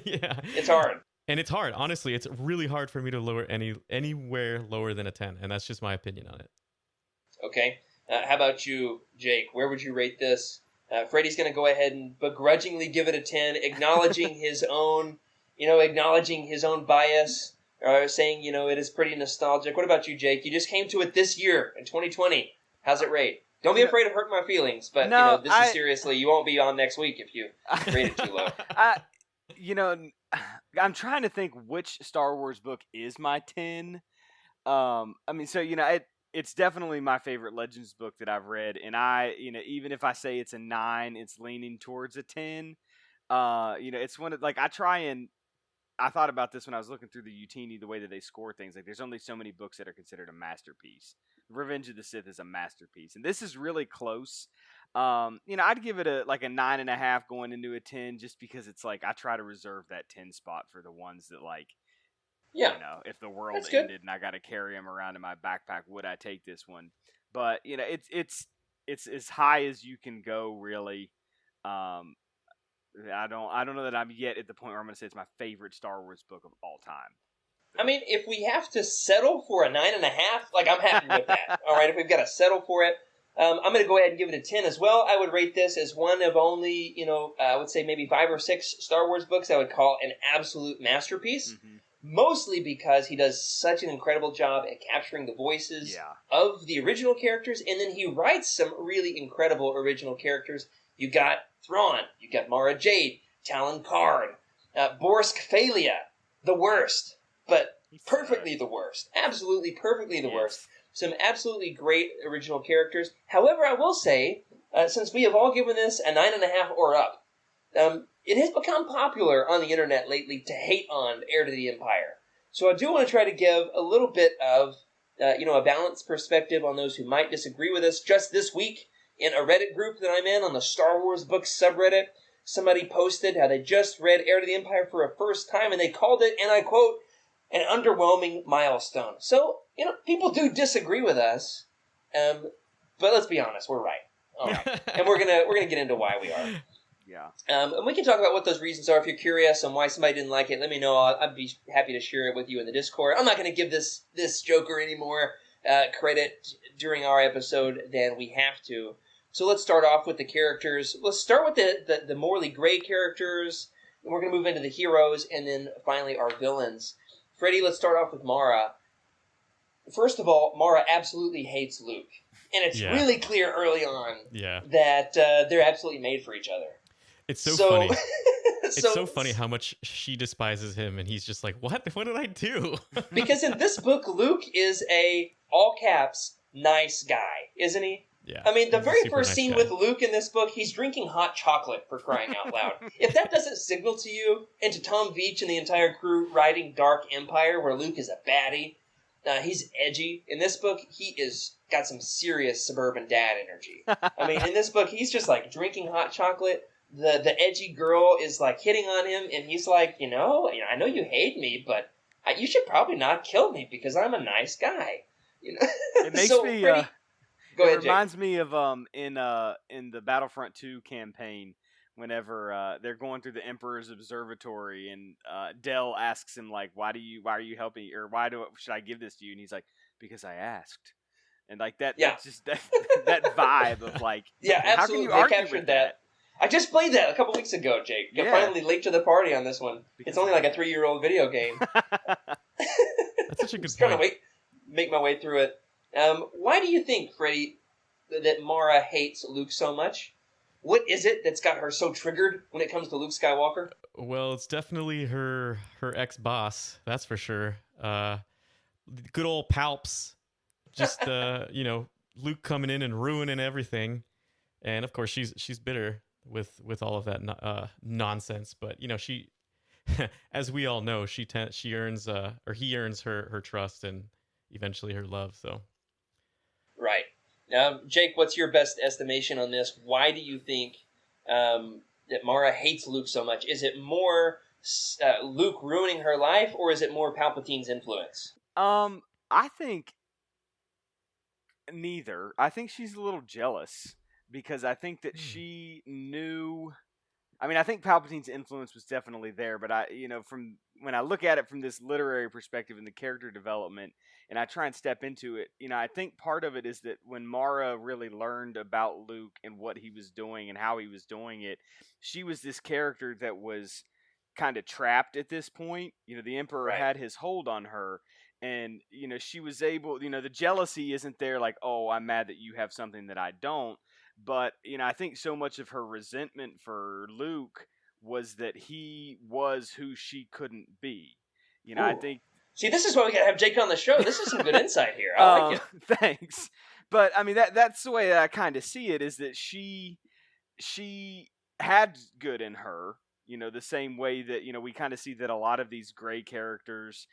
Yeah, it's hard. And it's hard, honestly. It's really hard for me to lower anywhere lower than a 10, and that's just my opinion on it. Okay. How about you, Jake? Where would you rate this? Freddie's going to go ahead and begrudgingly give it a 10, acknowledging his own bias, saying, it is pretty nostalgic. What about you, Jake? You just came to it this year in 2020. How's it rate? Don't be afraid of hurting my feelings, but this is seriously. You won't be on next week if you rate it too low. I'm trying to think which Star Wars book is my 10. It's definitely my favorite Legends book that I've read, and even if I say it's a 9, it's leaning towards a 10. It's one of I thought about this when I was looking through the Utini, the way that they score things. Like, there's only so many books that are considered a masterpiece. Revenge of the Sith is a masterpiece, and this is really close. I'd give it a 9.5 going into a 10, just because it's like I try to reserve that 10 spot for the ones that if the world ended and I got to carry them around in my backpack, would I take this one? But it's as high as you can go, really. I don't know that I'm yet at the point where I'm going to say it's my favorite Star Wars book of all time. I mean, if we have to settle for a 9.5, I'm happy with that. All right, if we've got to settle for it, I'm going to go ahead and give it a 10 as well. I would rate this as one of only, I would say maybe 5 or 6 Star Wars books I would call an absolute masterpiece. Mm-hmm. Mostly because he does such an incredible job at capturing the voices of the original characters, and then he writes some really incredible original characters. You got Thrawn, you got Mara Jade, Talon Karrde, Borsk Phalia, the worst, but perfectly the worst. Absolutely perfectly the worst. Some absolutely great original characters. However, I will say, since we have all given this a 9.5 or up, it has become popular on the internet lately to hate on Heir to the Empire. So I do want to try to give a little bit of, a balanced perspective on those who might disagree with us. Just this week, in a Reddit group that I'm in on the Star Wars Books subreddit, somebody posted how they just read Heir to the Empire for a first time, and they called it, and I quote, an underwhelming milestone. So, people do disagree with us, but let's be honest, we're right. All right. And we're gonna get into why we are. Yeah. And we can talk about what those reasons are. If you're curious on why somebody didn't like it, let me know. I'd be happy to share it with you in the Discord. I'm not going to give this Joker any more credit during our episode than we have to. So let's start off with the characters. Let's start with the morally gray characters, and we're going to move into the heroes, and then finally our villains. Freddie, let's start off with Mara. First of all, Mara absolutely hates Luke. And it's really clear early on that they're absolutely made for each other. It's so funny. It's so funny how much she despises him, and he's just like, what? What did I do? Because in this book, Luke is a, all caps, nice guy, isn't he? Yeah. I mean, the very first nice scene guy. with Luke in this book, he's drinking hot chocolate, for crying out loud. If that doesn't signal to you, and to Tom Veach and the entire crew writing Dark Empire, where Luke is a baddie, he's edgy. In this book, he is got some serious suburban dad energy. I mean, in this book, he's just like drinking hot chocolate. The edgy girl is like hitting on him, and he's like, I know you hate me, but you should probably not kill me because I'm a nice guy. It makes me. Go ahead, it reminds me of in the Battlefront 2 campaign, whenever they're going through the Emperor's Observatory, and Del asks him like, why are you helping, or should I give this to you? And he's like, because I asked. And like that, that's just that vibe of like, how can you argue with that? I just played that a couple weeks ago, Jake. You're finally late to the party on this one. It's only like a 3-year-old video game. That's such a good Just trying point. to make my way through it. Why do you think, Freddie, that Mara hates Luke so much? What is it that's got her so triggered when it comes to Luke Skywalker? Well, it's definitely her ex boss. That's for sure. Good old Palps. Just Luke coming in and ruining everything, and of course she's bitter with all of that nonsense. But she, as we all know, she earns or he earns her trust and eventually her love. So Right. Jake, what's your best estimation on this? Why do you think that Mara hates Luke so much? Is it more Luke ruining her life, or is it more Palpatine's influence? I think neither. I think she's a little jealous because I think that she knew. I mean, I think Palpatine's influence was definitely there, but from when I look at it from this literary perspective and the character development, and I try and step into it, I think part of it is that when Mara really learned about Luke and what he was doing and how he was doing it, she was this character that was kind of trapped at this point. The Emperor Right. had his hold on her, and she was able. The jealousy isn't there, like, oh, I'm mad that you have something that I don't. But I think so much of her resentment for Luke was that he was who she couldn't be. I Ooh. think. See, this is why we gotta have Jake on the show. This is some good insight here. I like it. Thanks, but I mean that's the way that I kind of see it. Is that she had good in her. The same way that we kind of see that a lot of these gray characters,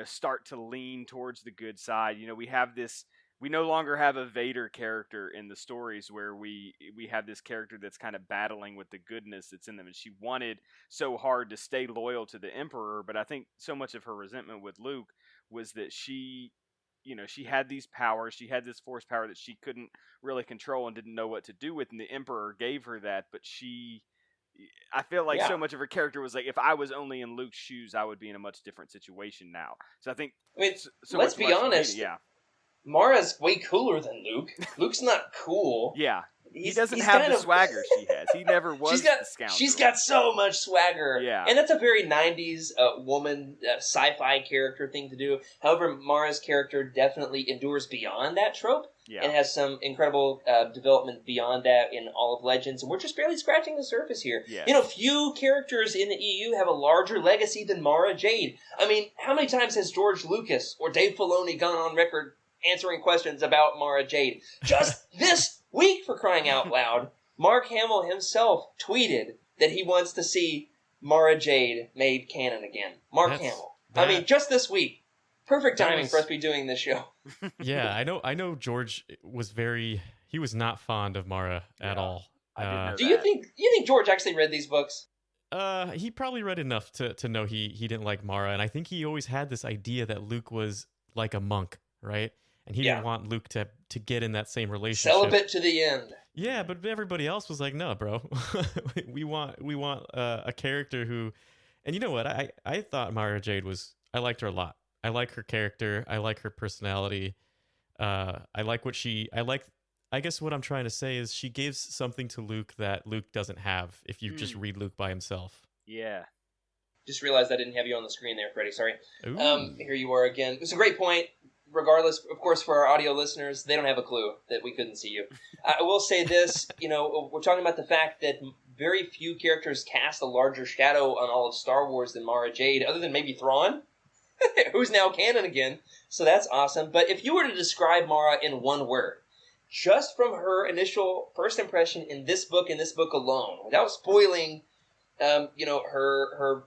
start to lean towards the good side. We have this. We no longer have a Vader character in the stories where we have this character that's kind of battling with the goodness that's in them, and she wanted so hard to stay loyal to the Emperor. But I think so much of her resentment with Luke was that she had these powers, she had this force power that she couldn't really control and didn't know what to do with, and the Emperor gave her that, but I feel like so much of her character was like, if I was only in Luke's shoes, I would be in a much different situation now. So I think, let's be honest. Yeah. Mara's way cooler than Luke. Luke's not cool. Yeah. He doesn't have the swagger she has. He never was the scoundrel. She's got so much swagger. Yeah. And that's a very 90s woman sci-fi character thing to do. However, Mara's character definitely endures beyond that trope. Yeah. And has some incredible development beyond that in all of Legends. And we're just barely scratching the surface here. Yes. Few characters in the EU have a larger legacy than Mara Jade. I mean, how many times has George Lucas or Dave Filoni gone on record answering questions about Mara Jade? Just this week, for crying out loud, Mark Hamill himself tweeted that he wants to see Mara Jade made canon again. Hamill. I mean, just this week. Perfect timing for us to be doing this show. Yeah, I know George was he was not fond of Mara at all. I didn't know Do you think George actually read these books? He probably read enough to know he didn't like Mara, and I think he always had this idea that Luke was like a monk, right? And he didn't want Luke to get in that same relationship. Celibate to the end. Yeah, but everybody else was like, no, bro. we want a character who, and you know what? I thought Mara Jade I liked her a lot. I like her character. I like her personality. I like I guess what I'm trying to say is she gives something to Luke that Luke doesn't have if you just read Luke by himself. Yeah. Just realized I didn't have you on the screen there, Freddie. Sorry. Ooh. Here you are again. It's a great point. Regardless, of course, for our audio listeners, they don't have a clue that we couldn't see you. I will say this, we're talking about the fact that very few characters cast a larger shadow on all of Star Wars than Mara Jade, other than maybe Thrawn, who's now canon again. So that's awesome. But if you were to describe Mara in one word, just from her initial first impression in this book alone, without spoiling, her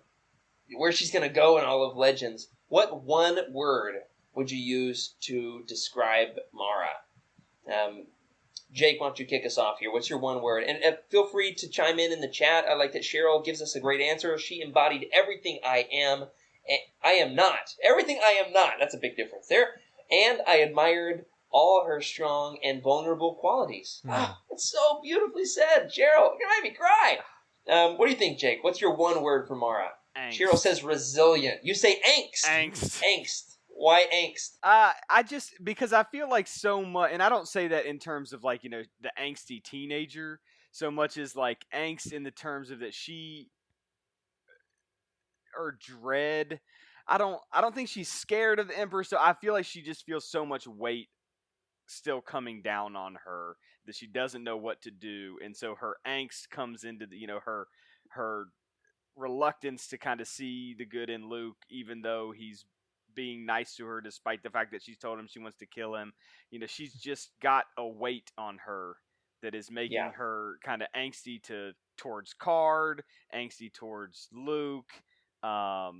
where she's going to go in all of Legends, what one word would you use to describe Mara? Jake, why don't you kick us off here? What's your one word? And feel free to chime in the chat. I like that Cheryl gives us a great answer. She embodied everything I am. I am not. Everything I am not. That's a big difference there. And I admired all her strong and vulnerable qualities. It's so beautifully said. Cheryl, you're going to make me cry. What do you think, Jake? What's your one word for Mara? Angst. Cheryl says resilient. You say angst. Angst. Why angst? Because I feel like so much, and I don't say that in terms of like, the angsty teenager, so much as like angst in the terms of that she, or dread, I don't think she's scared of the Emperor. So I feel like she just feels so much weight still coming down on her that she doesn't know what to do, and so her angst comes into her reluctance to kind of see the good in Luke, even though he's being nice to her, despite the fact that she's told him she wants to kill him. She's just got a weight on her that is making Yeah. her kind of angsty towards Card, angsty towards Luke. I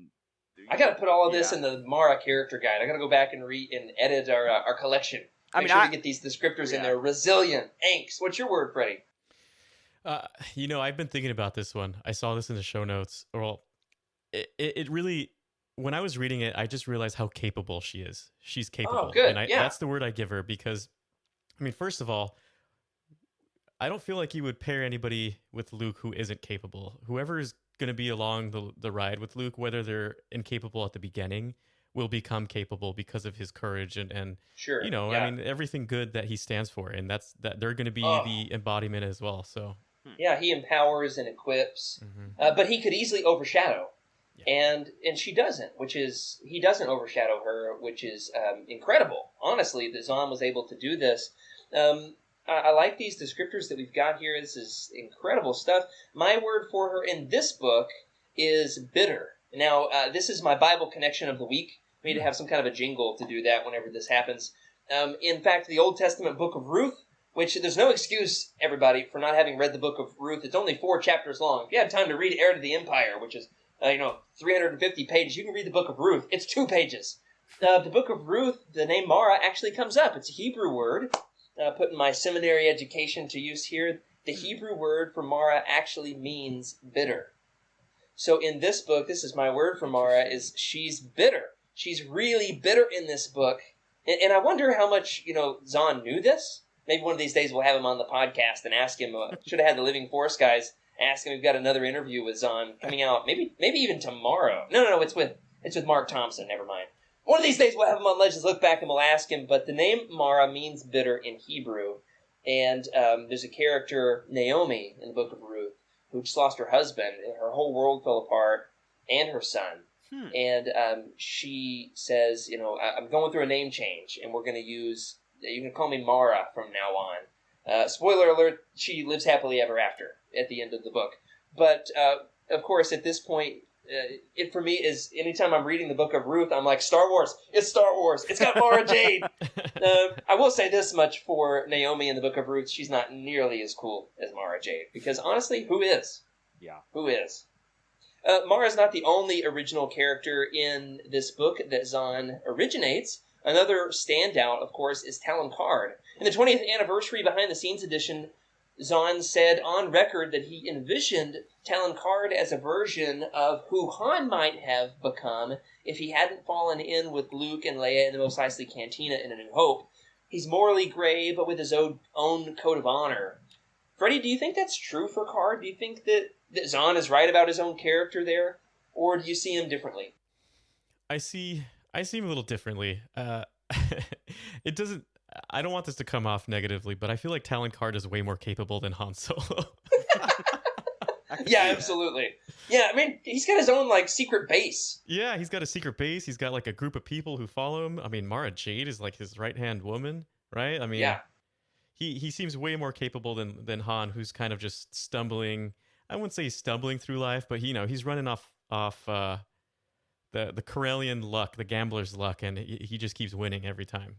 got to put all of this Yeah. in the Mara character guide. I got to go back and read and edit our collection. Make I mean, sure to get these descriptors in yeah. there. Resilient, angst. What's your word, Freddie? I've been thinking about this one. I saw this in the show notes. Well, it really, when I was reading it, I just realized how capable she is. She's capable. Oh, good. And Yeah. that's the word I give her because, I mean, first of all, I don't feel like you would pair anybody with Luke who isn't capable. Whoever is going to be along the ride with Luke, whether they're incapable at the beginning, will become capable because of his courage and Sure. yeah. I mean, everything good that he stands for, and that they're going to be the embodiment as well. So yeah, he empowers and equips, but he could easily overshadow, and she doesn't. He doesn't overshadow her, which is incredible. Honestly, that Zahn was able to do this. I like these descriptors that we've got here. This is incredible stuff. My word for her in this book is bitter. Now, this is my Bible connection of the week. We need to have some kind of a jingle to do that whenever this happens. In fact, the Old Testament book of Ruth, which there's no excuse, everybody, for not having read the book of Ruth. It's only 4 chapters long. If you have time to read Heir to the Empire, which is 350 pages, you can read the book of Ruth. It's 2 pages. The book of Ruth, the name Mara actually comes up. It's a Hebrew word. Putting my seminary education to use here. The Hebrew word for Mara actually means bitter. So in this book, this is my word for Mara, is she's bitter. She's really bitter in this book. And I wonder how much, Zahn knew this. Maybe one of these days we'll have him on the podcast and ask him. Should have had the Living Force guys ask him. We've got another interview with Zahn coming out. Maybe even tomorrow. No. It's with Mark Thompson. Never mind. One of these days we'll have him on Legends Look Back and we'll ask him. But the name Mara means bitter in Hebrew. And there's a character, Naomi, in the book of Ruth, who just lost her husband. And her whole world fell apart, and her son. And she says, I'm going through a name change, and we're going to use, you can call me Mara from now on. Spoiler alert, she lives happily ever after at the end of the book. But, of course, at this point, it for me is, anytime I'm reading the book of Ruth, I'm like, Star Wars, it's Star Wars, it's got Mara Jade. I will say this much for Naomi in the book of Ruth, she's not nearly as cool as Mara Jade. Because honestly, who is? Yeah. Who is? Mara's not the only original character in this book that Zahn originates. Another standout, of course, is Talon Card. In the 20th anniversary behind-the-scenes edition, Zahn said on record that he envisioned Talon Card as a version of who Han might have become if he hadn't fallen in with Luke and Leia in the Mos Eisley Cantina in A New Hope. He's morally gray, but with his own code of honor. Freddie, do you think that's true for Card? Do you think that Zahn is right about his own character there, or do you see him differently? I see him a little differently. It doesn't. I don't want this to come off negatively, but I feel like Talon Card is way more capable than Han Solo. Yeah, absolutely. Yeah, I mean, he's got his own secret base. Yeah, he's got a secret base. He's got a group of people who follow him. I mean, Mara Jade is his right-hand woman, right? I mean, yeah. He seems way more capable than Han, who's kind of just stumbling. I wouldn't say he's stumbling through life, but he's running off the Corellian luck, the gambler's luck, and he just keeps winning every time.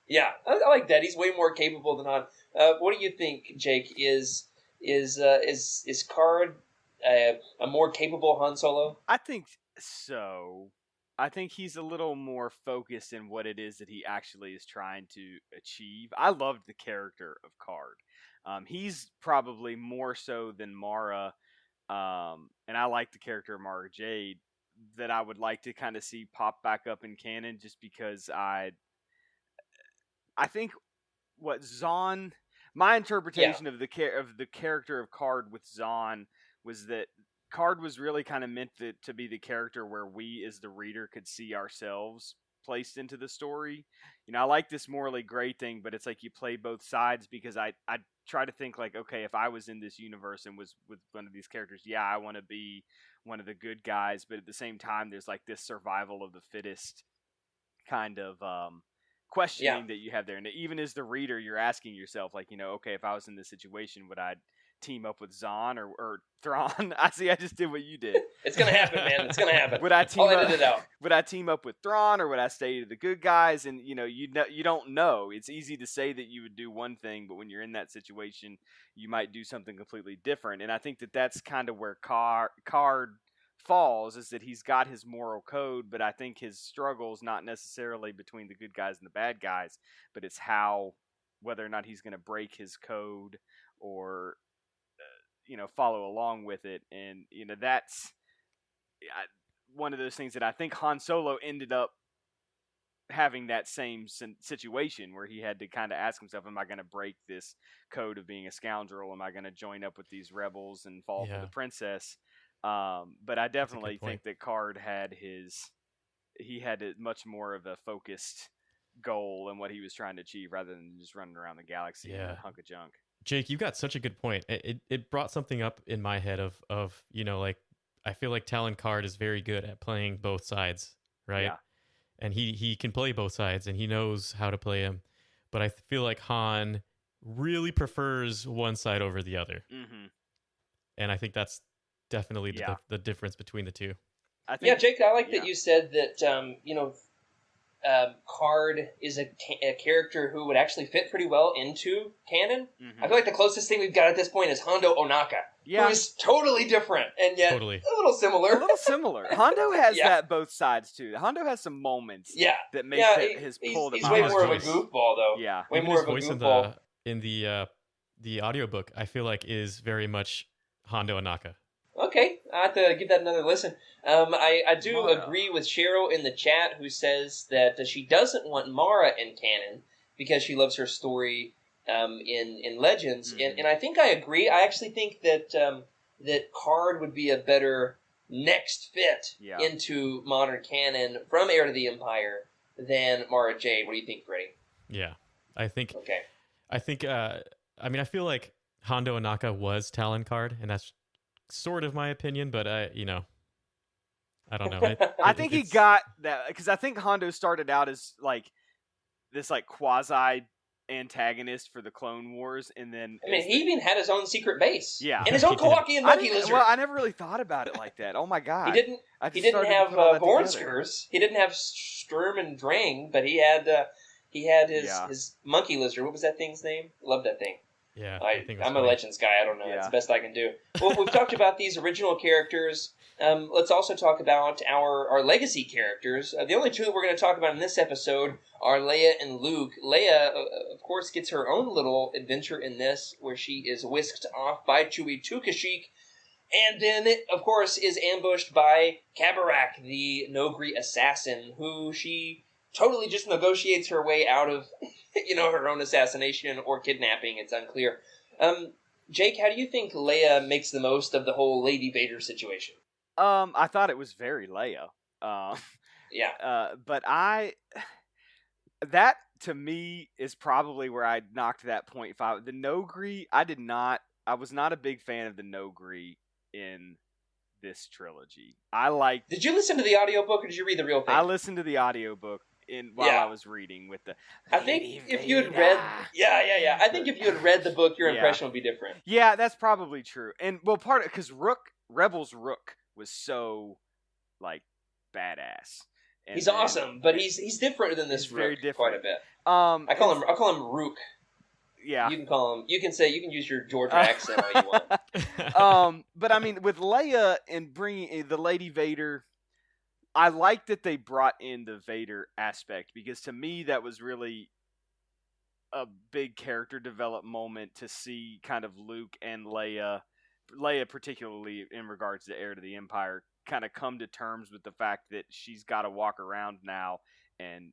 Yeah, I like that. He's way more capable than Han. What do you think, Jake? Is Card a more capable Han Solo? I think so. I think he's a little more focused in what it is that he actually is trying to achieve. I loved the character of Card. He's probably more so than Mara, and I like the character of Mara Jade that I would like to kind of see pop back up in canon, just because I think what Zahn, my interpretation of the character of Card with Zahn was that Card was really kind of meant to be the character where we as the reader could see ourselves placed into the story. I like this morally gray thing, but it's like you play both sides, because I try to think like, okay, if I was in this universe and was with one of these characters, yeah, I want to be one of the good guys, but at the same time, there's like this survival of the fittest kind of questioning that you have there. And even as the reader, you're asking yourself, like, okay, if I was in this situation, would I team up with Zahn or Thrawn? I just did what you did. It's gonna happen, man. It's gonna happen. I'll edit it out. Would I team up with Thrawn, or would I stay to the good guys? And you don't know. It's easy to say that you would do one thing, but when you're in that situation, you might do something completely different. And I think that that's kind of where Card falls, is that he's got his moral code, but I think his struggle is not necessarily between the good guys and the bad guys, but it's whether or not he's going to break his code or follow along with it. And that's one of those things that I think Han Solo ended up having that same situation, where he had to kind of ask himself, am I going to break this code of being a scoundrel? Am I going to join up with these rebels and fall for the princess? But I definitely think that Card had much more of a focused goal in what he was trying to achieve, rather than just running around the galaxy in a hunk of junk. Jake, you got such a good point. It brought something up in my head of like, I feel like Talon Card is very good at playing both sides, right? Yeah. And he can play both sides, and he knows how to play them. But I feel like Han really prefers one side over the other. Mm-hmm. And I think that's definitely the difference between the two. Jake, I like that you said that, Card is a character who would actually fit pretty well into canon. Mm-hmm. I feel like the closest thing we've got at this point is Hondo Ohnaka, who is totally different and yet a little similar. Hondo has that both sides too. Hondo has some moments that make his pull. He's way more of a goofball, though. Yeah, way more of a goofball. In the audiobook, I feel like is very much Hondo Ohnaka. Okay, I have to give that another listen. I do agree with Cheryl in the chat, who says that she doesn't want Mara in canon because she loves her story in Legends, and I think I agree. I actually think that that Card would be a better next fit into modern canon from Heir to the Empire than Mara Jade. What do you think, Freddie? Yeah, I think. Okay. I think. I feel like Hondo Ohnaka was Talon Card, and that's sort of my opinion, but I don't know. I think he got that because I think Hondo started out as like this like quasi antagonist for the Clone Wars, and then he even had his own secret base, and his own Kowakian monkey lizard. Well, I never really thought about it like that. Oh my god, he didn't have Vornskers, he didn't have Sturm and Drang, but he had his monkey lizard. What was that thing's name? Love that thing. Yeah, I'm a Legends guy. I don't know. It's the best I can do. Well, we've talked about these original characters. Let's also talk about our legacy characters. The only two that we're going to talk about in this episode are Leia and Luke. Leia, of course, gets her own little adventure in this, where she is whisked off by Chewie to Kashyyyk, and then, of course, is ambushed by Kabarak, the Nogri assassin, who she totally just negotiates her way out of, her own assassination or kidnapping. It's unclear. Jake, how do you think Leia makes the most of the whole Lady Vader situation? I thought it was very Leia. But that to me is probably where I knocked that 0.5. The Nogri, I was not a big fan of the Nogri in this trilogy. Did you listen to the audiobook or did you read the real thing? I listened to the audiobook while I was reading with the. I think if you had read, I think if you had read the book, your impression would be different. Yeah, that's probably true. And part of because Rebels Rook was so like badass. And he's awesome, but he's different than this. Rook very different, quite a bit. I call him Rook. Yeah, you can call him. You can use your Georgia accent all you want. But I mean, with Leia and bringing the Lady Vader. I like that they brought in the Vader aspect because to me that was really a big character development moment to see kind of Luke and Leia particularly in regards to Heir to the Empire, kind of come to terms with the fact that she's got to walk around now and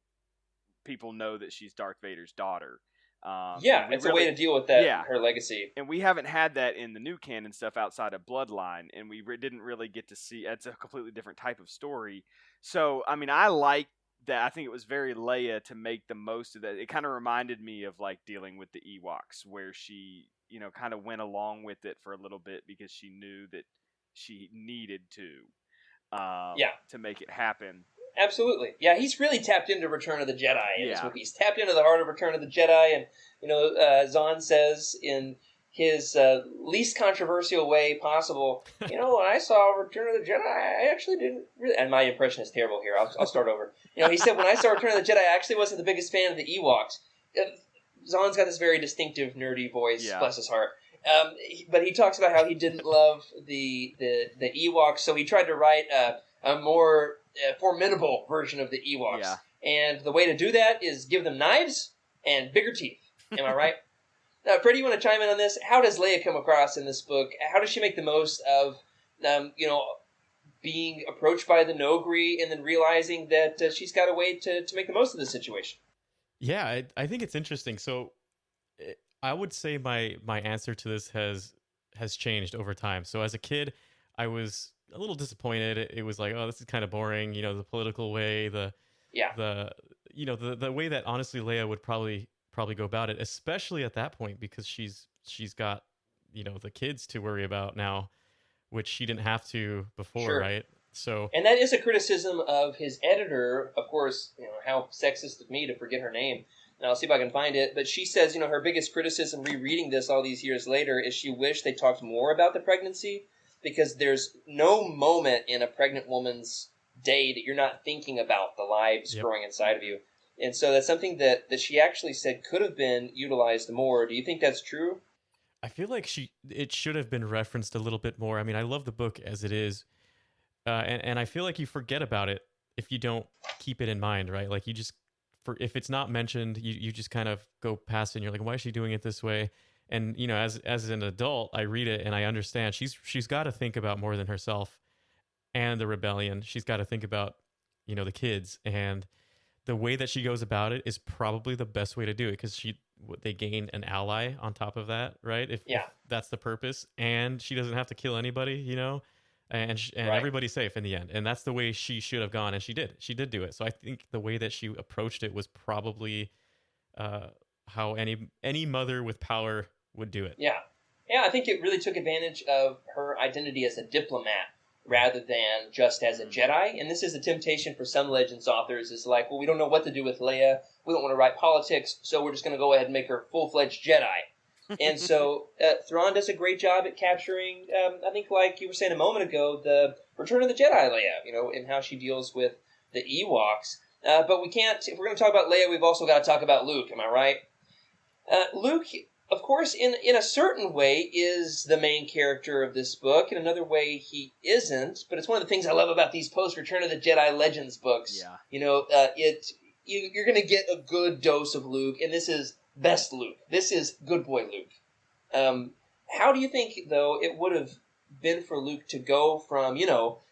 people know that she's Darth Vader's daughter. It's a way to deal with that, her legacy. And we haven't had that in the new canon stuff outside of Bloodline, and we didn't really get to see. It's a completely different type of story. So, I mean, I like that I think it was very Leia to make the most of that. It kind of reminded me of like dealing with the Ewoks, where she, kind of went along with it for a little bit because she knew that she needed Yeah. to make it happen. Absolutely. Yeah, he's really tapped into Return of the Jedi in this Yeah. movie. He's tapped into the heart of Return of the Jedi, and, Zahn says in his least controversial way possible, when I saw Return of the Jedi, I actually didn't really... And my impression is terrible here. I'll start over. He said, when I saw Return of the Jedi, I actually wasn't the biggest fan of the Ewoks. Zahn's got this very distinctive, nerdy voice, Yeah. bless his heart. But he talks about how he didn't love the Ewoks, so he tried to write a more formidable version of the Ewoks. Yeah. And the way to do that is give them knives and bigger teeth. Am I right? Freddie, you want to chime in on this? How does Leia come across in this book? How does she make the most of, being approached by the Nogri and then realizing that she's got a way to make the most of the situation? Yeah, I think it's interesting. So I would say my answer to this has changed over time. So as a kid, I was a little disappointed. It was like, oh, this is kind of boring. The political way, the way that honestly Leia would probably go about it, especially at that point, because she's got the kids to worry about now, which she didn't have to before, Sure. right? So, and that is a criticism of his editor, of course. How sexist of me to forget her name. And I'll see if I can find it. But she says, her biggest criticism rereading this all these years later is she wished they talked more about the pregnancy, because there's no moment in a pregnant woman's day that you're not thinking about the lives Yep. growing inside of you. And so that's something that she actually said could have been utilized more. Do you think that's true? I feel like it should have been referenced a little bit more. I mean, I love the book as it is, and I feel like you forget about it if you don't keep it in mind, right? Like if it's not mentioned, you just kind of go past it and you're like, why is she doing it this way? And as an adult, I read it and I understand she's got to think about more than herself and the rebellion. She's got to think about the kids, and the way that she goes about it is probably the best way to do it, because they gain an ally on top of that, right? If that's the purpose, and she doesn't have to kill anybody, and Right. everybody's safe in the end, and that's the way she should have gone, and she did do it. So I think the way that she approached it was probably how any mother with power would do it. Yeah. I think it really took advantage of her identity as a diplomat rather than just as a Jedi. And this is a temptation for some Legends authors, is like, well, we don't know what to do with Leia. We don't want to write politics, so we're just going to go ahead and make her full-fledged Jedi. And so Thrawn does a great job at capturing, I think, like you were saying a moment ago, the Return of the Jedi Leia, and how she deals with the Ewoks. But we can't, if we're going to talk about Leia, we've also got to talk about Luke, am I right? Luke, of course, in a certain way, is the main character of this book. In another way, he isn't. But it's one of the things I love about these post-Return of the Jedi Legends books. Yeah. You're going to get a good dose of Luke, and this is best Luke. This is good boy Luke. How do you think, though, it would have been for Luke to go from,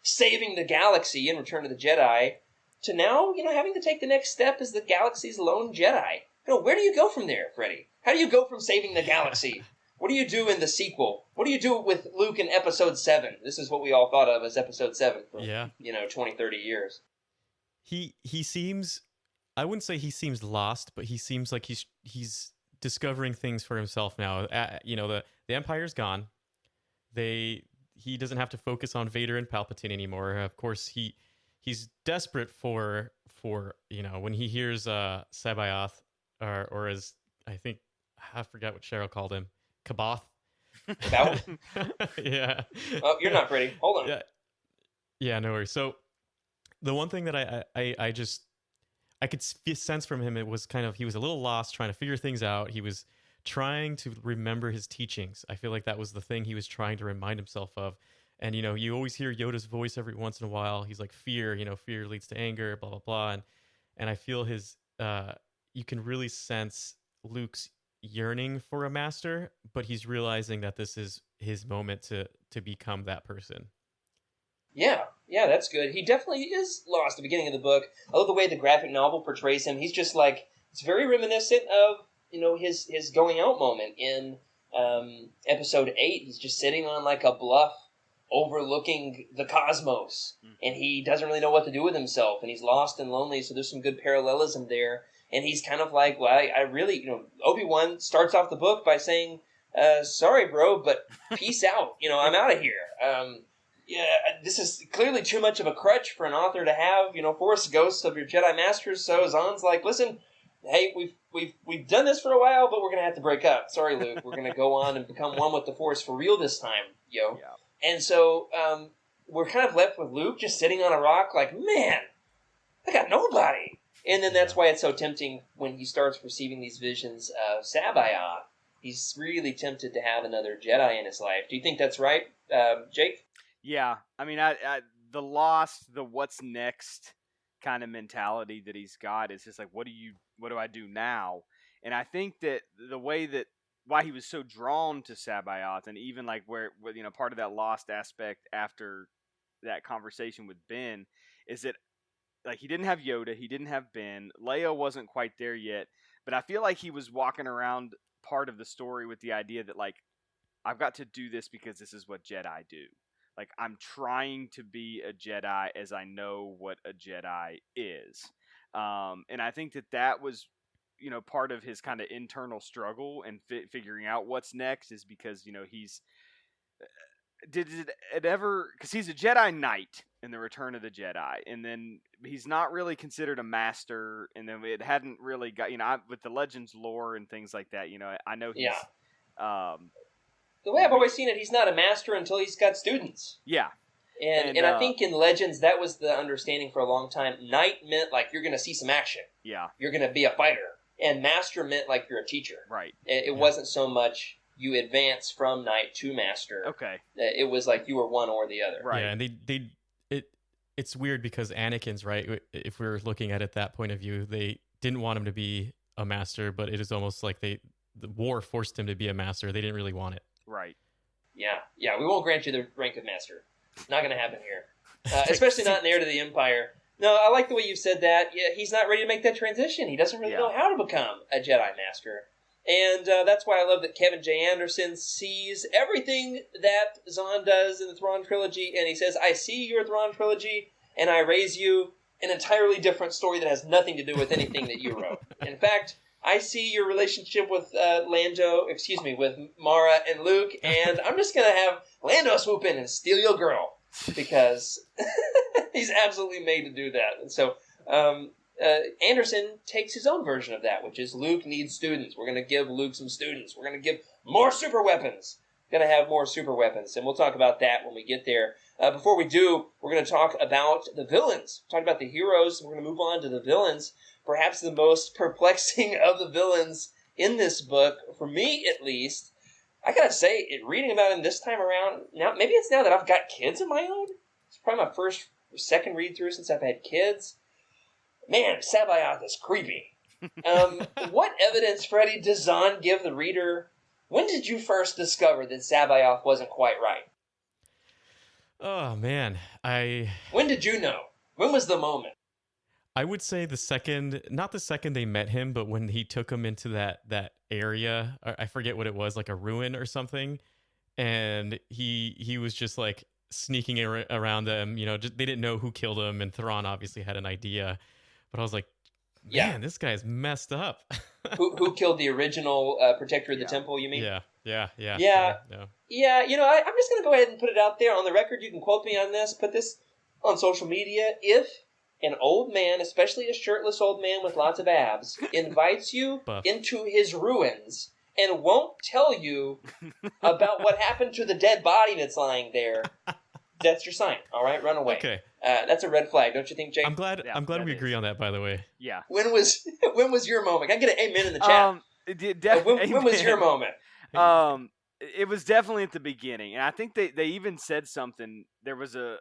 saving the galaxy in Return of the Jedi to now, having to take the next step as the galaxy's lone Jedi? Where do you go from there, Freddie? How do you go from saving the galaxy? What do you do in the sequel? What do you do with Luke in Episode 7? This is what we all thought of as Episode 7 for, 20, 30 years. He seems, I wouldn't say he seems lost, but he seems like he's discovering things for himself now. The Empire's gone. He doesn't have to focus on Vader and Palpatine anymore. Of course, he's desperate for when he hears Sabaoth, or as I forgot what Cheryl called him, Kaboth. Kaboth? Yeah. Oh, you're not Freddie. Hold on. Yeah, no worries. So the one thing that I could sense from him, it was kind of, he was a little lost trying to figure things out. He was trying to remember his teachings. I feel like that was the thing he was trying to remind himself of. And, you always hear Yoda's voice every once in a while. He's like, fear leads to anger, blah, blah, blah. And I feel you can really sense Luke's yearning for a master, but he's realizing that this is his moment to become that person. Yeah, that's good. He definitely is lost at the beginning of the book. I love the way the graphic novel portrays him. He's just like, it's very reminiscent of, his going out moment in Episode 8. He's just sitting on like a bluff overlooking the cosmos, Mhm. and he doesn't really know what to do with himself, and he's lost and lonely. So there's some good parallelism there. And he's kind of like, well, I really, Obi-Wan starts off the book by saying, sorry, bro, but peace out. I'm out of here. Yeah, this is clearly too much of a crutch for an author to have, Force ghosts of your Jedi Masters. So Zahn's like, listen, hey, we've done this for a while, but we're going to have to break up. Sorry, Luke. We're going to go on and become one with the Force for real this time, yo. Yeah. And so we're kind of left with Luke just sitting on a rock like, man, I got nobody. And then that's why it's so tempting when he starts receiving these visions of Sabaoth. He's really tempted to have another Jedi in his life. Do you think that's right, Jake? Yeah. I mean, I the lost, the what's next kind of mentality that he's got is just like, what do I do now? And I think that the way that why he was so drawn to Sabaoth, and even like where part of that lost aspect after that conversation with Ben, is that like he didn't have Yoda, he didn't have Ben, Leia wasn't quite there yet, but I feel like he was walking around part of the story with the idea that like I've got to do this because this is what Jedi do. Like I'm trying to be a Jedi as I know what a Jedi is, and I think that was part of his kind of internal struggle and figuring out what's next is because he's did it ever because he's a Jedi Knight in the Return of the Jedi, and then he's not really considered a master, and then it hadn't really got with the Legends lore and things like that. I know he's the way I've always seen it, he's not a master until he's got students. Yeah. And I think in Legends, that was the understanding for a long time. Knight meant like you're going to see some action. Yeah. You're going to be a fighter. And master meant like you're a teacher. Right. It wasn't so much you advance from knight to master. Okay. It was like you were one or the other. Right. Yeah, and it's weird because Anakin's, right, if we're looking at it that point of view, they didn't want him to be a master, but it is almost like the war forced him to be a master. They didn't really want it. Right. Yeah, we won't grant you the rank of master. Not going to happen here. Especially not in Heir to the Empire. No, I like the way you said that. Yeah, he's not ready to make that transition. He doesn't really know how to become a Jedi Master. And that's why I love that Kevin J. Anderson sees everything that Zahn does in the Thrawn trilogy, and he says, I see your Thrawn trilogy, and I raise you an entirely different story that has nothing to do with anything that you wrote. In fact, I see your relationship with with Mara and Luke, and I'm just going to have Lando swoop in and steal your girl, because he's absolutely made to do that. And so Anderson takes his own version of that, which is Luke needs students. We're going to give Luke some students. We're going to give more super weapons. Going to have more super weapons, and we'll talk about that when we get there. Before we do, we're going to talk about the villains. Talk about the heroes. We're going to move on to the villains. Perhaps the most perplexing of the villains in this book, for me at least. I gotta say, reading about him this time around, now maybe it's now that I've got kids of my own. It's probably my first or second read through since I've had kids. Man, Sabaoth is creepy. What evidence, Freddie, does Zahn give the reader? When did you first discover that Sabaoth wasn't quite right? Oh man, When did you know? When was the moment? I would say not the second they met him, but when he took him into that area, I forget what it was, like a ruin or something, and he was just like sneaking around them. They didn't know who killed him, and Thrawn obviously had an idea, but I was like, man, this guy's messed up. who killed the original protector of the temple? You mean? Yeah. Yeah. I'm just gonna go ahead and put it out there on the record. You can quote me on this. Put this on social media. If an old man, especially a shirtless old man with lots of abs, invites you into his ruins and won't tell you about what happened to the dead body that's lying there, that's your sign. All right, run away. Okay. That's a red flag, don't you think, Jake? I'm glad we agree on that, by the way. Yeah. When was your moment? Can I get an amen in the chat? When was your moment? It was definitely at the beginning, and I think they even said something. There was a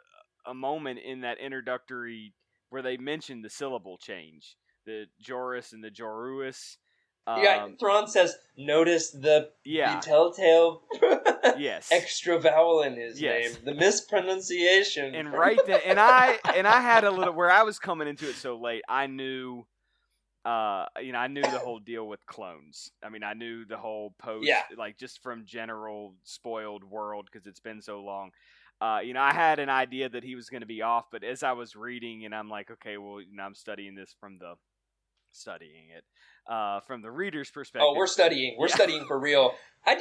moment in that introductory where they mentioned the syllable change, the Joris and the Joruus. Thrawn says, notice the telltale extra vowel in his name, the mispronunciation. And right then, and I had a little, where I was coming into it so late, I knew, I knew the whole deal with clones. I mean, I knew the whole post, like just from general spoiled world, because it's been so long. I had an idea that he was going to be off, but as I was reading, and I'm like, okay, well, I'm studying this from the reader's perspective. Oh, we're studying. We're studying for real. I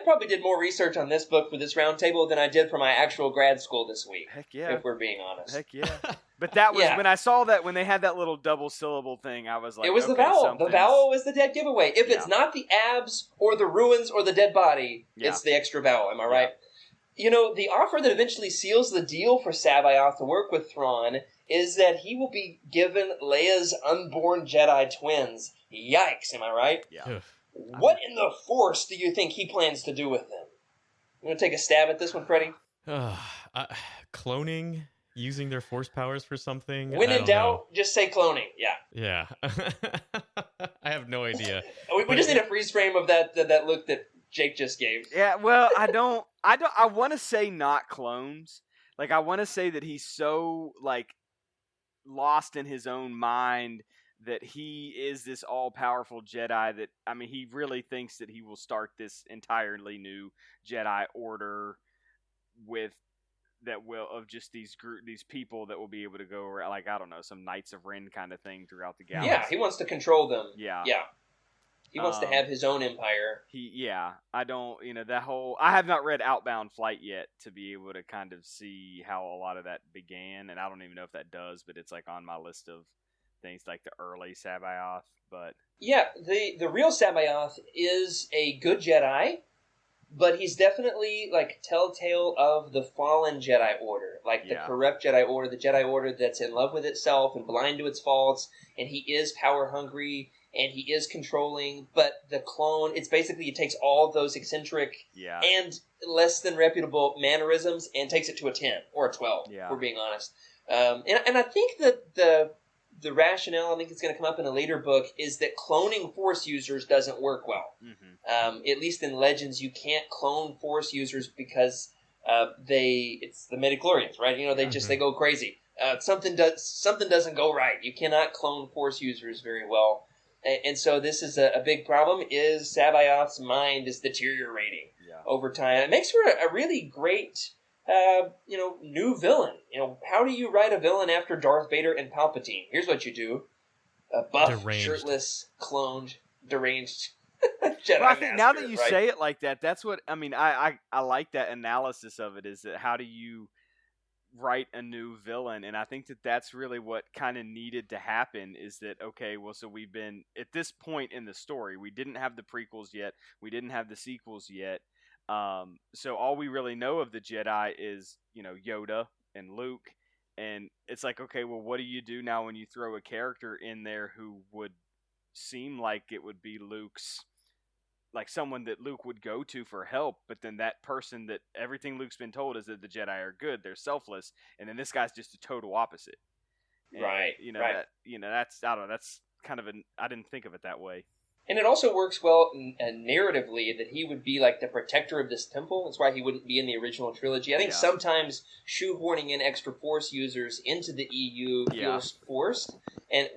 probably did more research on this book for this roundtable than I did for my actual grad school this week. Heck yeah. If we're being honest. Heck yeah. But that was when I saw that, when they had that little double syllable thing, I was like, it was the vowel. The vowel was the dead giveaway. If it's not the abs or the ruins or the dead body, it's the extra vowel. Am I right? The offer that eventually seals the deal for Sabaoth to work with Thrawn is that he will be given Leia's unborn Jedi twins. Yikes, am I right? Yeah. What in the Force do you think he plans to do with them? You want to take a stab at this one, Freddie? Cloning, using their Force powers for something? When in doubt, just say cloning. Yeah. I have no idea. We just need a freeze frame of that look that Jake just gave. Yeah, well, I want to say not clones. Like, I want to say that he's so, like, lost in his own mind that he is this all-powerful Jedi that, he really thinks that he will start this entirely new Jedi Order of just these people that will be able to go around, like, I don't know, some Knights of Ren kind of thing throughout the galaxy. Yeah, he wants to control them. Yeah. He wants to have his own empire. I have not read Outbound Flight yet to be able to kind of see how a lot of that began, and I don't even know if that does, but it's like on my list of things like the early Sabaoth, but... Yeah, the real Sabaoth is a good Jedi, but he's definitely, like, telltale of the fallen Jedi Order, like the corrupt Jedi Order, the Jedi Order that's in love with itself and blind to its faults, and he is power-hungry, and he is controlling, but the clone, it's basically, it takes all of those eccentric and less than reputable mannerisms and takes it to a 10 or a 12, if we're being honest. And I think that the rationale, I think it's going to come up in a later book, is that cloning Force users doesn't work well. Mm-hmm. At least in Legends, you can't clone Force users because it's the midichlorians, right? They go crazy. Something doesn't go right. You cannot clone Force users very well. And so this is a big problem, is Sabaoth's mind is deteriorating over time. It makes for a really great, new villain. How do you write a villain after Darth Vader and Palpatine? Here's what you do. A buff, shirtless, cloned, deranged Jedi Well, I think now that you right? say it like that, that's what, I like that analysis of it, is that how do you write a new villain? And I think that that's really what kind of needed to happen, is that, okay, well, so we've been, at this point in the story, we didn't have the prequels yet, we didn't have the sequels yet, so all we really know of the Jedi is, Yoda and Luke, and it's like, okay, well, what do you do now when you throw a character in there who would seem like it would be Luke's, like someone that Luke would go to for help, but then that person, that everything Luke's been told is that the Jedi are good, they're selfless, and then this guy's just a total opposite. And, right. That's, I don't know, that's kind of I didn't think of it that way. And it also works well narratively that he would be like the protector of this temple. That's why he wouldn't be in the original trilogy. I think sometimes shoehorning in extra Force users into the EU feels forced, and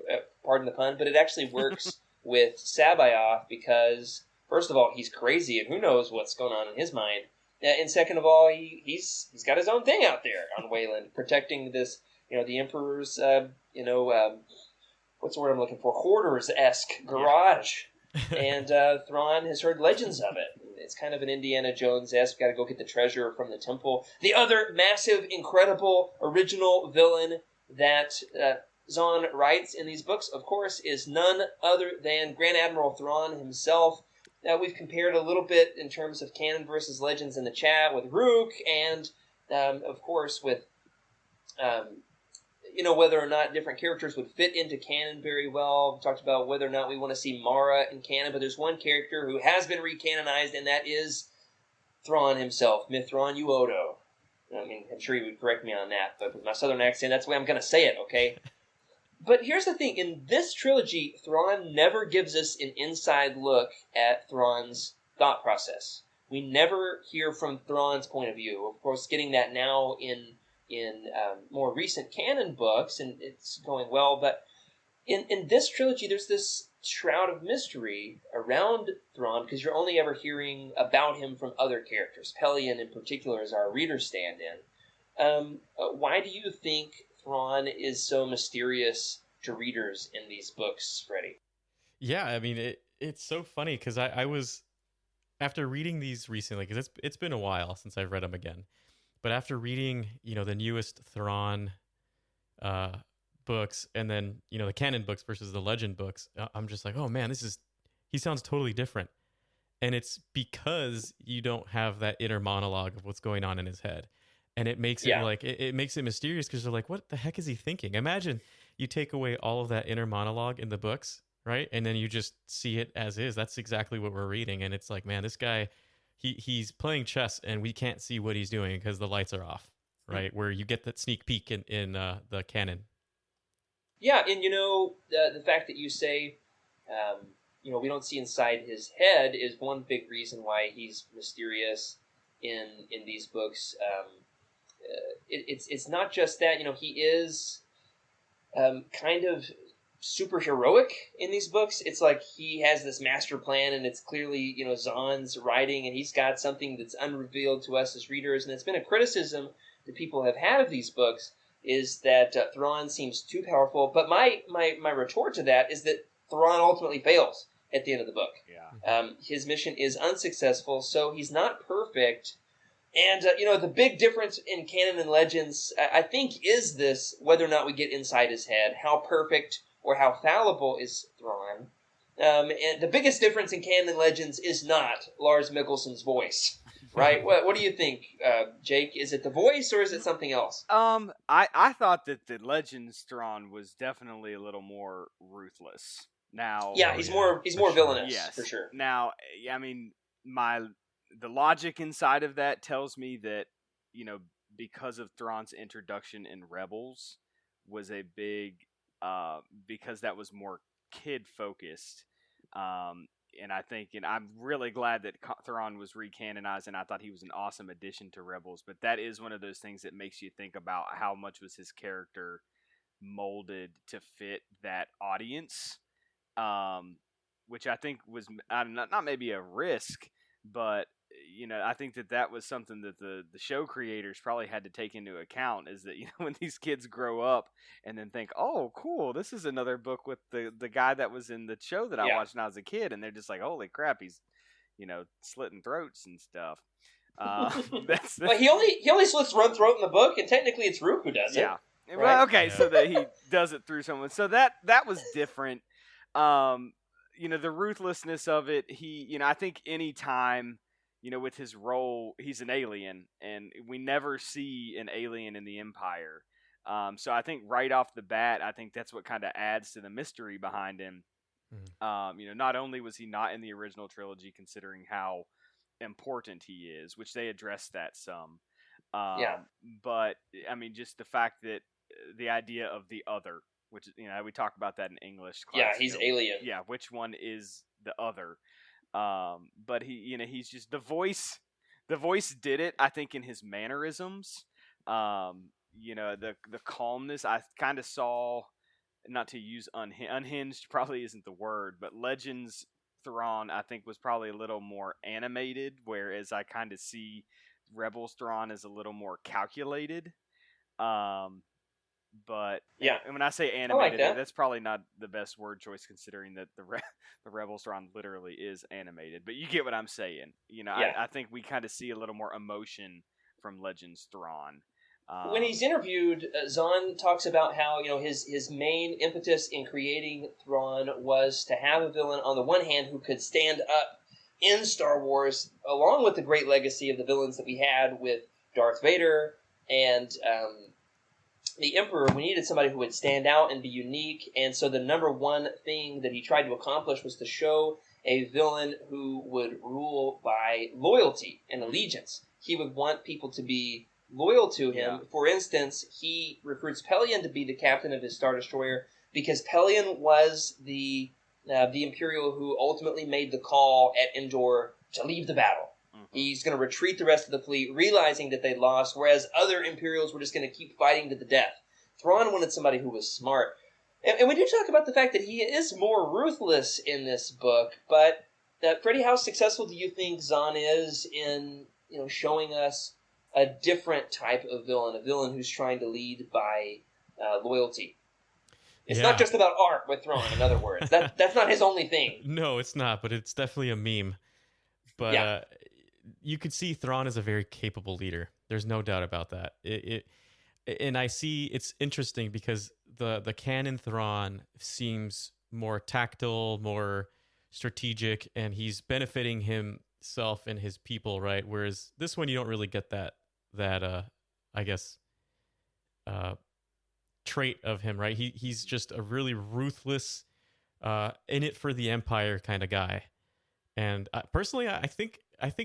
pardon the pun, but it actually works with Sabaoth because, first of all, he's crazy and who knows what's going on in his mind. And second of all, he's got his own thing out there on Wayland, protecting this, the Emperor's, what's the word I'm looking for? Hoarders-esque garage. And Thrawn has heard legends of it. It's kind of an Indiana Jones-esque, got to go get the treasure from the temple. The other massive, incredible, original villain that Zahn writes in these books, of course, is none other than Grand Admiral Thrawn himself. We've compared a little bit in terms of canon versus legends in the chat with Rook, and of course with whether or not different characters would fit into canon very well. We talked about whether or not we want to see Mara in canon, but there's one character who has been recanonized, and that is Thrawn himself, Mithron Uodo. I'm sure he would correct me on that, but with my southern accent, that's the way I'm going to say it, okay? But here's the thing. In this trilogy, Thrawn never gives us an inside look at Thrawn's thought process. We never hear from Thrawn's point of view. Of course, getting that now in more recent canon books, and it's going well. But in this trilogy, there's this shroud of mystery around Thrawn because you're only ever hearing about him from other characters. Pelion, in particular, is our reader stand-in. Why do you think Thrawn is so mysterious to readers in these books, Freddie? Yeah, I mean it's so funny because I was after reading these recently because it's been a while since I've read them again. But after reading, the newest Thrawn uh, books and then the canon books versus the legend books, I'm just like, oh man, he sounds totally different, and it's because you don't have that inner monologue of what's going on in his head, and it makes it Yeah. like it makes it mysterious because you're like, what the heck is he thinking? Imagine you take away all of that inner monologue in the books, right, and then you just see it as is. That's exactly what we're reading, and it's like, man, this guy, he's playing chess and we can't see what he's doing because the lights are off, right? Where you get that sneak peek in the canon. Yeah, and the fact that you say, we don't see inside his head is one big reason why he's mysterious in these books. It's not just that he is kind of super heroic in these books. It's like he has this master plan, and it's clearly Zahn's writing, and he's got something that's unrevealed to us as readers. And it's been a criticism that people have had of these books is that Thrawn seems too powerful. But my retort to that is that Thrawn ultimately fails at the end of the book. Yeah. His mission is unsuccessful, so he's not perfect. And, the big difference in canon and legends, I think, is this, whether or not we get inside his head, how perfect or how fallible is Thrawn. And the biggest difference in canon and legends is not Lars Mikkelsen's voice, right? What do you think, Jake? Is it the voice or is it something else? I thought that the Legends Thrawn was definitely a little more ruthless. Now, Yeah, he's more villainous, yes, for sure. Now, I mean, the logic inside of that tells me that because of Thrawn's introduction in Rebels was a big because that was more kid focused. And I think, and I'm really glad that Thrawn was recanonized, and I thought he was an awesome addition to Rebels. But that is one of those things that makes you think about how much was his character molded to fit that audience, which I think was not maybe a risk, but I think that was something that the show creators probably had to take into account, is that when these kids grow up and then think, oh cool, this is another book with the guy that was in the show that I watched when I was a kid, and they're just like, holy crap, he's slitting throats and stuff. But he only slits one throat in the book, and technically it's Rook who does it. Yeah. Right? Well, okay, so that he does it through someone, so that was different. The ruthlessness of it. I think any time, with his role, he's an alien, and we never see an alien in the Empire. So I think right off the bat, I think that's what kind of adds to the mystery behind him. Not only was he not in the original trilogy, considering how important he is, which they addressed that some. But I mean, just the fact that the idea of the other, which we talk about that in English class. Yeah, he's alien. Yeah, which one is the other? But he's just the voice. The voice did it, I think, in his mannerisms. The calmness I kind of saw. Not to use unhinged probably isn't the word, but Legends Thrawn I think was probably a little more animated, whereas I kind of see Rebels Thrawn as a little more calculated. But yeah, and when I say animated, that's probably not the best word choice, considering that the Rebels Thrawn literally is animated. But you get what I'm saying. I think we kind of see a little more emotion from Legends Thrawn. When he's interviewed, Zahn talks about how his main impetus in creating Thrawn was to have a villain on the one hand who could stand up in Star Wars, along with the great legacy of the villains that we had with Darth Vader and the Emperor. We needed somebody who would stand out and be unique, and so the number one thing that he tried to accomplish was to show a villain who would rule by loyalty and allegiance. He would want people to be loyal to him. Yeah. For instance, he recruits Pelion to be the captain of his Star Destroyer because Pelion was the Imperial who ultimately made the call at Endor to leave the battle. Mm-hmm. He's going to retreat the rest of the fleet, realizing that they lost, whereas other Imperials were just going to keep fighting to the death. Thrawn wanted somebody who was smart. And we do talk about the fact that he is more ruthless in this book, but Freddie, how successful do you think Zahn is in showing us a different type of villain, a villain who's trying to lead by loyalty. It's not just about art with Thrawn, in other words. That's not his only thing. No, it's not, but it's definitely a meme. But you could see Thrawn is a very capable leader. There's no doubt about that. And I see it's interesting because the canon Thrawn seems more tactile, more strategic, and he's benefiting himself and his people, right? Whereas this one, you don't really get that I guess trait of him, right? He's just a really ruthless, in it for the Empire kind of guy. And personally, I think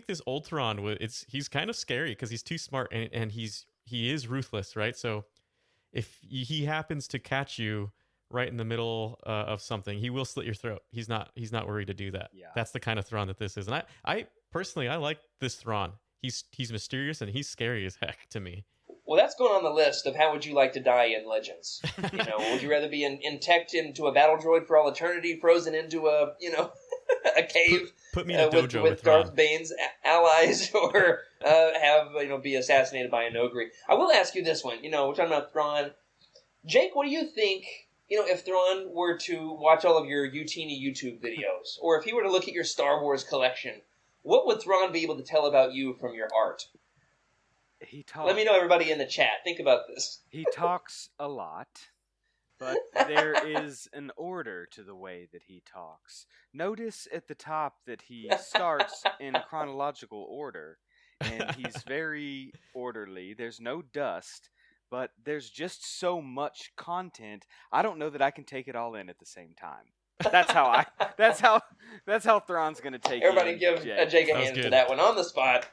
this old Thrawn, he's kind of scary because he's too smart and he is ruthless, right? So if he happens to catch you right in the middle of something, he will slit your throat. He's not worried to do that. Yeah. That's the kind of Thrawn that this is. And I personally, I like this Thrawn. He's mysterious and he's scary as heck to me. Well, that's going on the list of how would you like to die in Legends. Would you rather be teched into a battle droid for all eternity, frozen into a a cave Put me in a dojo with Thrawn. Darth Bane's allies, or be assassinated by a Nogri? I will ask you this one. We're talking about Thrawn. Jake, what do you think? If Thrawn were to watch all of your Utini YouTube videos, or if he were to look at your Star Wars collection, what would Thrawn be able to tell about you from your art? Let me know, everybody in the chat. Think about this. He talks a lot, but there is an order to the way that he talks. Notice at the top that he starts in chronological order, and he's very orderly. There's no dust, but there's just so much content. I don't know that I can take it all in at the same time. That's how Thrawn's going to take Everybody it. give Jake a hand for that one on the spot.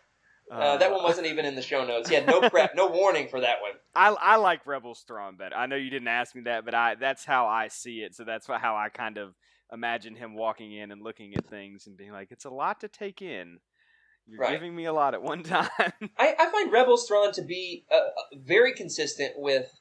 That one wasn't even in the show notes. He had no prep, no warning for that one. I like Rebels Thrawn better. I know you didn't ask me that, but that's how I see it. So that's how I kind of imagine him walking in and looking at things and being like, it's a lot to take in. You're giving me a lot at one time. I find Rebels Thrawn to be very consistent with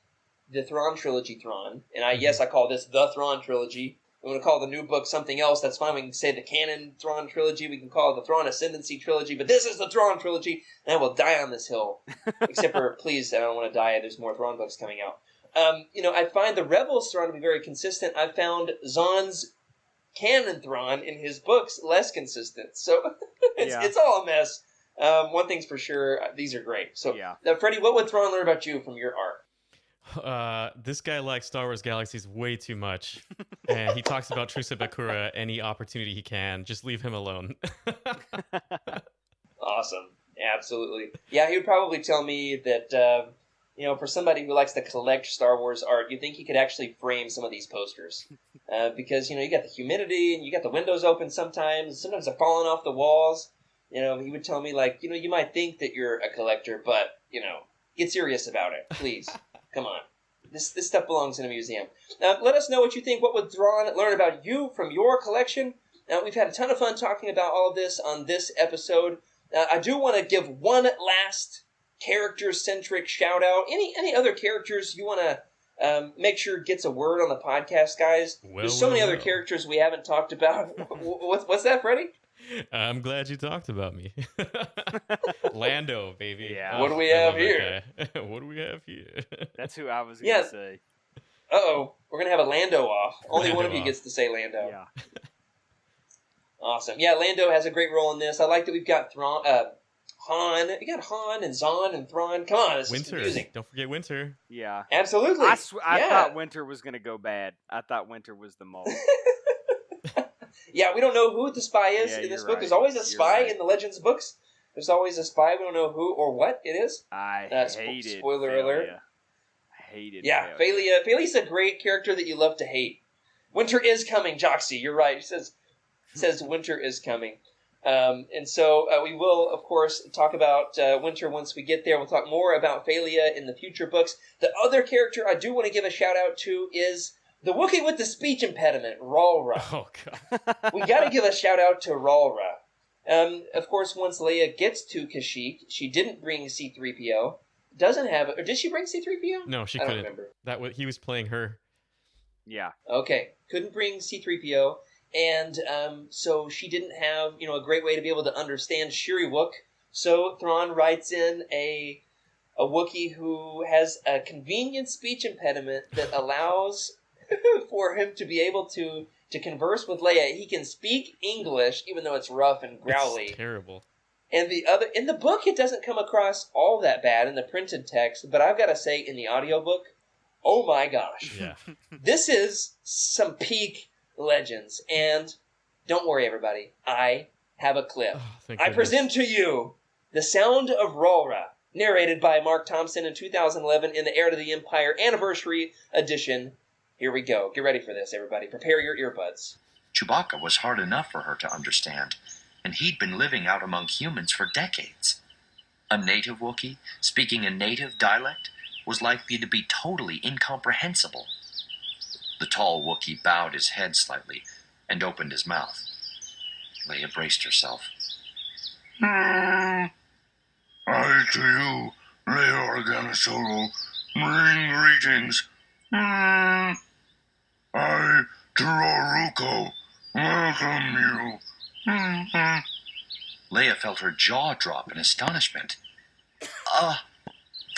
the Thrawn trilogy Thrawn. And I call this the Thrawn trilogy. We want to call the new book something else. That's fine. We can say the canon Thrawn trilogy. We can call it the Thrawn Ascendancy trilogy. But this is the Thrawn trilogy, and I will die on this hill. Except for, please, I don't want to die. There's more Thrawn books coming out. I find the Rebels Thrawn to be very consistent. I found Zahn's canon Thrawn in his books less consistent. So it's all a mess. One thing's for sure, these are great. So, Freddie, what would Thrawn learn about you from your art? This guy likes Star Wars Galaxies way too much, and he talks about Trusa Bakura any opportunity he can. Just leave him alone. Awesome. Absolutely. Yeah, he would probably tell me that, for somebody who likes to collect Star Wars art, you think he could actually frame some of these posters. Because, you got the humidity, and you got the windows open sometimes. Sometimes they're falling off the walls. He would tell me, you might think that you're a collector, but, get serious about it, please. Come on. This stuff belongs in a museum. Let us know what you think. What would Thrawn learn about you from your collection? We've had a ton of fun talking about all of this on this episode. I do want to give one last character-centric shout-out. Any other characters you want to make sure gets a word on the podcast, guys? There's so many other characters we haven't talked about. What's that, Freddie? I'm glad you talked about me. Lando, baby. Yeah. What do we have here? What do we have here? That's who I was going to say. Uh-oh. We're going to have a Lando off. Only Lando one of you off. gets to say Lando. Yeah. Awesome. Yeah, Lando has a great role in this. I like that we've got Han. We got Han and Zahn and Thrawn. Come on, it's Winter. confusing. Don't forget Winter. Yeah. Absolutely. I thought Winter was going to go bad. I thought Winter was the mole. Yeah, we don't know who the spy is in this book. Right. There's always a spy in the Legends books. There's always a spy. We don't know who or what it is. I hated spoiler Phalia. alert. I hated Phalia. Phalia's a great character that you love to hate. Winter is coming, Joxy. You're right. He says winter is coming. And so we will, of course, talk about Winter once we get there. We'll talk more about Phalia in the future books. The other character I do want to give a shout out to is the Wookiee with the speech impediment, Ralra. Oh, God. We got to give a shout out to Ralra. Of course, once Leia gets to Kashyyyk, she didn't bring C-3PO. Doesn't have, or did she bring C-3PO? No, she I couldn't. don't remember. He was playing her. Yeah. Okay, couldn't bring C-3PO, and so she didn't have a great way to be able to understand Shiri-Wook. So Thrawn writes in a a Wookiee who has a convenient speech impediment that allows for him to be able to converse with Leia. He can speak English, even though it's rough and growly. It's terrible. And in the book, it doesn't come across all that bad in the printed text, but I've got to say, in the audiobook, oh my gosh. Yeah. This is some peak Legends. And don't worry, everybody. I have a clip. Oh, thank I goodness. present to you The Sound of Ralra, narrated by Mark Thompson in 2011 in the Heir to the Empire Anniversary Edition. Here we go. Get ready for this, everybody. Prepare your earbuds. Chewbacca was hard enough for her to understand, and he'd been living out among humans for decades. A native Wookiee, speaking a native dialect, was likely to be totally incomprehensible. The tall Wookiee bowed his head slightly and opened his mouth. Leia braced herself. I to you, Leia Organa Solo, bring greetings. I to Roruko, welcome you. Leia felt her jaw drop in astonishment.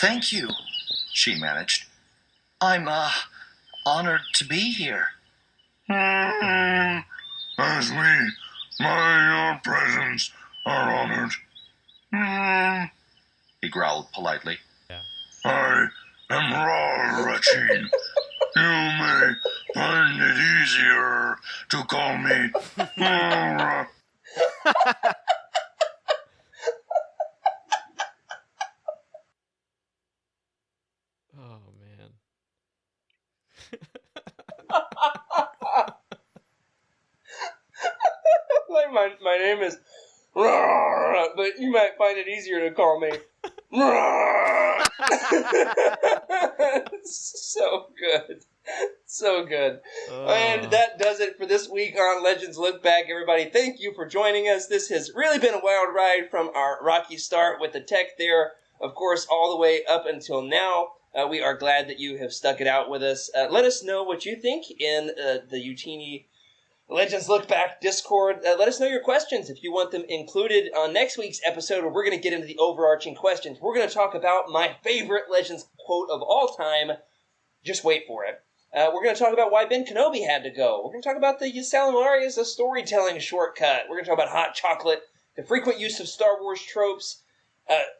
Thank you, she managed. I'm, honored to be here. As we, by your presence, are honored. He growled politely. Yeah. I am Ral Rachin. You may find it easier to call me Ra. Oh, man. Like my name is Rawr, but you might find it easier to call me Rawr. So good. So good. And that does it for this week on Legends Look Back, everybody. Thank you for joining us. This has really been a wild ride from our rocky start with the tech there, of course, all the way up until now. We are glad that you have stuck it out with us. Let us know what you think in the Utini Legends Look Back Discord. Let us know your questions if you want them included on next week's episode, where we're going to get into the overarching questions. We're going to talk about my favorite Legends quote of all time. Just wait for it. We're going to talk about why Ben Kenobi had to go. We're going to talk about the Ysalamari as a storytelling shortcut. We're going to talk about hot chocolate, the frequent use of Star Wars tropes,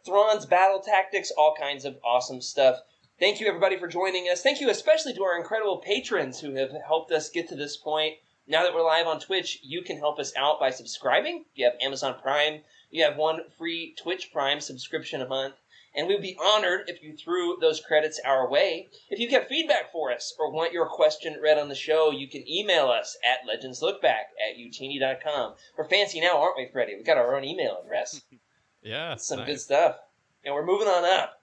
Thrawn's battle tactics, all kinds of awesome stuff. Thank you, everybody, for joining us. Thank you especially to our incredible patrons who have helped us get to this point. Now that we're live on Twitch, you can help us out by subscribing. You have Amazon Prime. You have one free Twitch Prime subscription a month. And we'd be honored if you threw those credits our way. If you've got feedback for us or want your question read on the show, you can email us at legendslookback@utini.com. We're fancy now, aren't we, Freddie? We got our own email address. Yeah. Some nice. good stuff. And we're moving on up.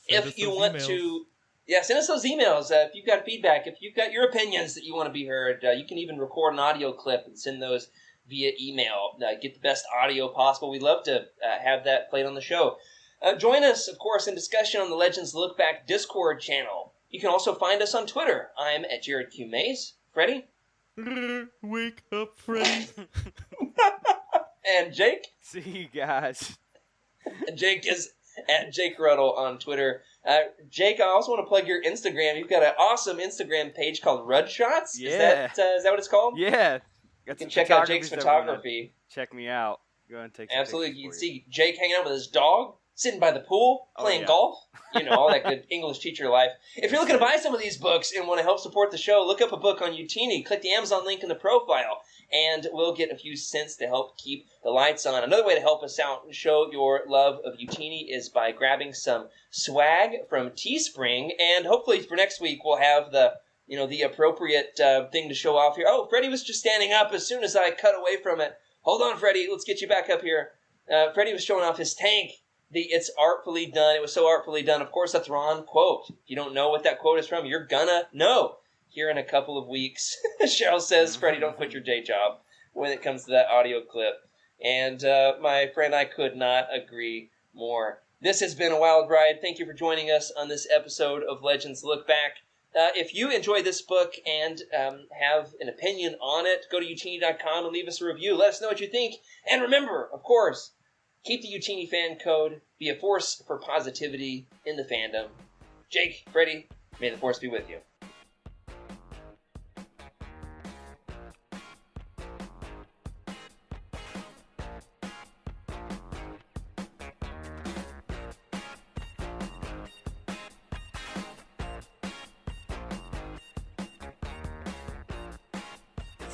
Send us If you those want emails. to... Yeah, send us those emails. If you've got feedback, if you've got your opinions that you want to be heard, you can even record an audio clip and send those via email. Get the best audio possible. We'd love to have that played on the show. Join us, of course, in discussion on the Legends Look Back Discord channel. You can also find us on Twitter. I'm at Jared Q. Mays. Freddie? Wake up, Freddy. And Jake? See you guys. And Jake is at Jake Ruddle on Twitter. Jake, I also want to plug your Instagram. You've got an awesome Instagram page called Rud Shots. Yeah. Is that what it's called? Yeah. You can check out Jake's photography. Check me out. Go ahead and take some Absolutely. pictures You can for see Jake hanging out with his dog, sitting by the pool, playing golf. You know, all that good English teacher life. If you're looking to buy some of these books and want to help support the show, look up a book on Utini. Click the Amazon link in the profile, and we'll get a few cents to help keep the lights on. Another way to help us out and show your love of Utini is by grabbing some swag from Teespring, and hopefully for next week we'll have the appropriate thing to show off here. Oh, Freddie was just standing up as soon as I cut away from it. Hold on, Freddie. Let's get you back up here. Freddie was showing off his tank. It's artfully done. It was so artfully done. Of course, a Thrawn quote. If you don't know what that quote is from, you're gonna know here in a couple of weeks. Cheryl says, Freddie, don't quit your day job when it comes to that audio clip. And my friend, I could not agree more. This has been a wild ride. Thank you for joining us on this episode of Legends Look Back. If you enjoyed this book and have an opinion on it, go to utini.com and leave us a review. Let us know what you think. And remember, of course, keep the Utini fan code, be a force for positivity in the fandom. Jake, Freddie, may the force be with you.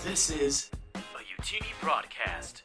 This is a Utini broadcast.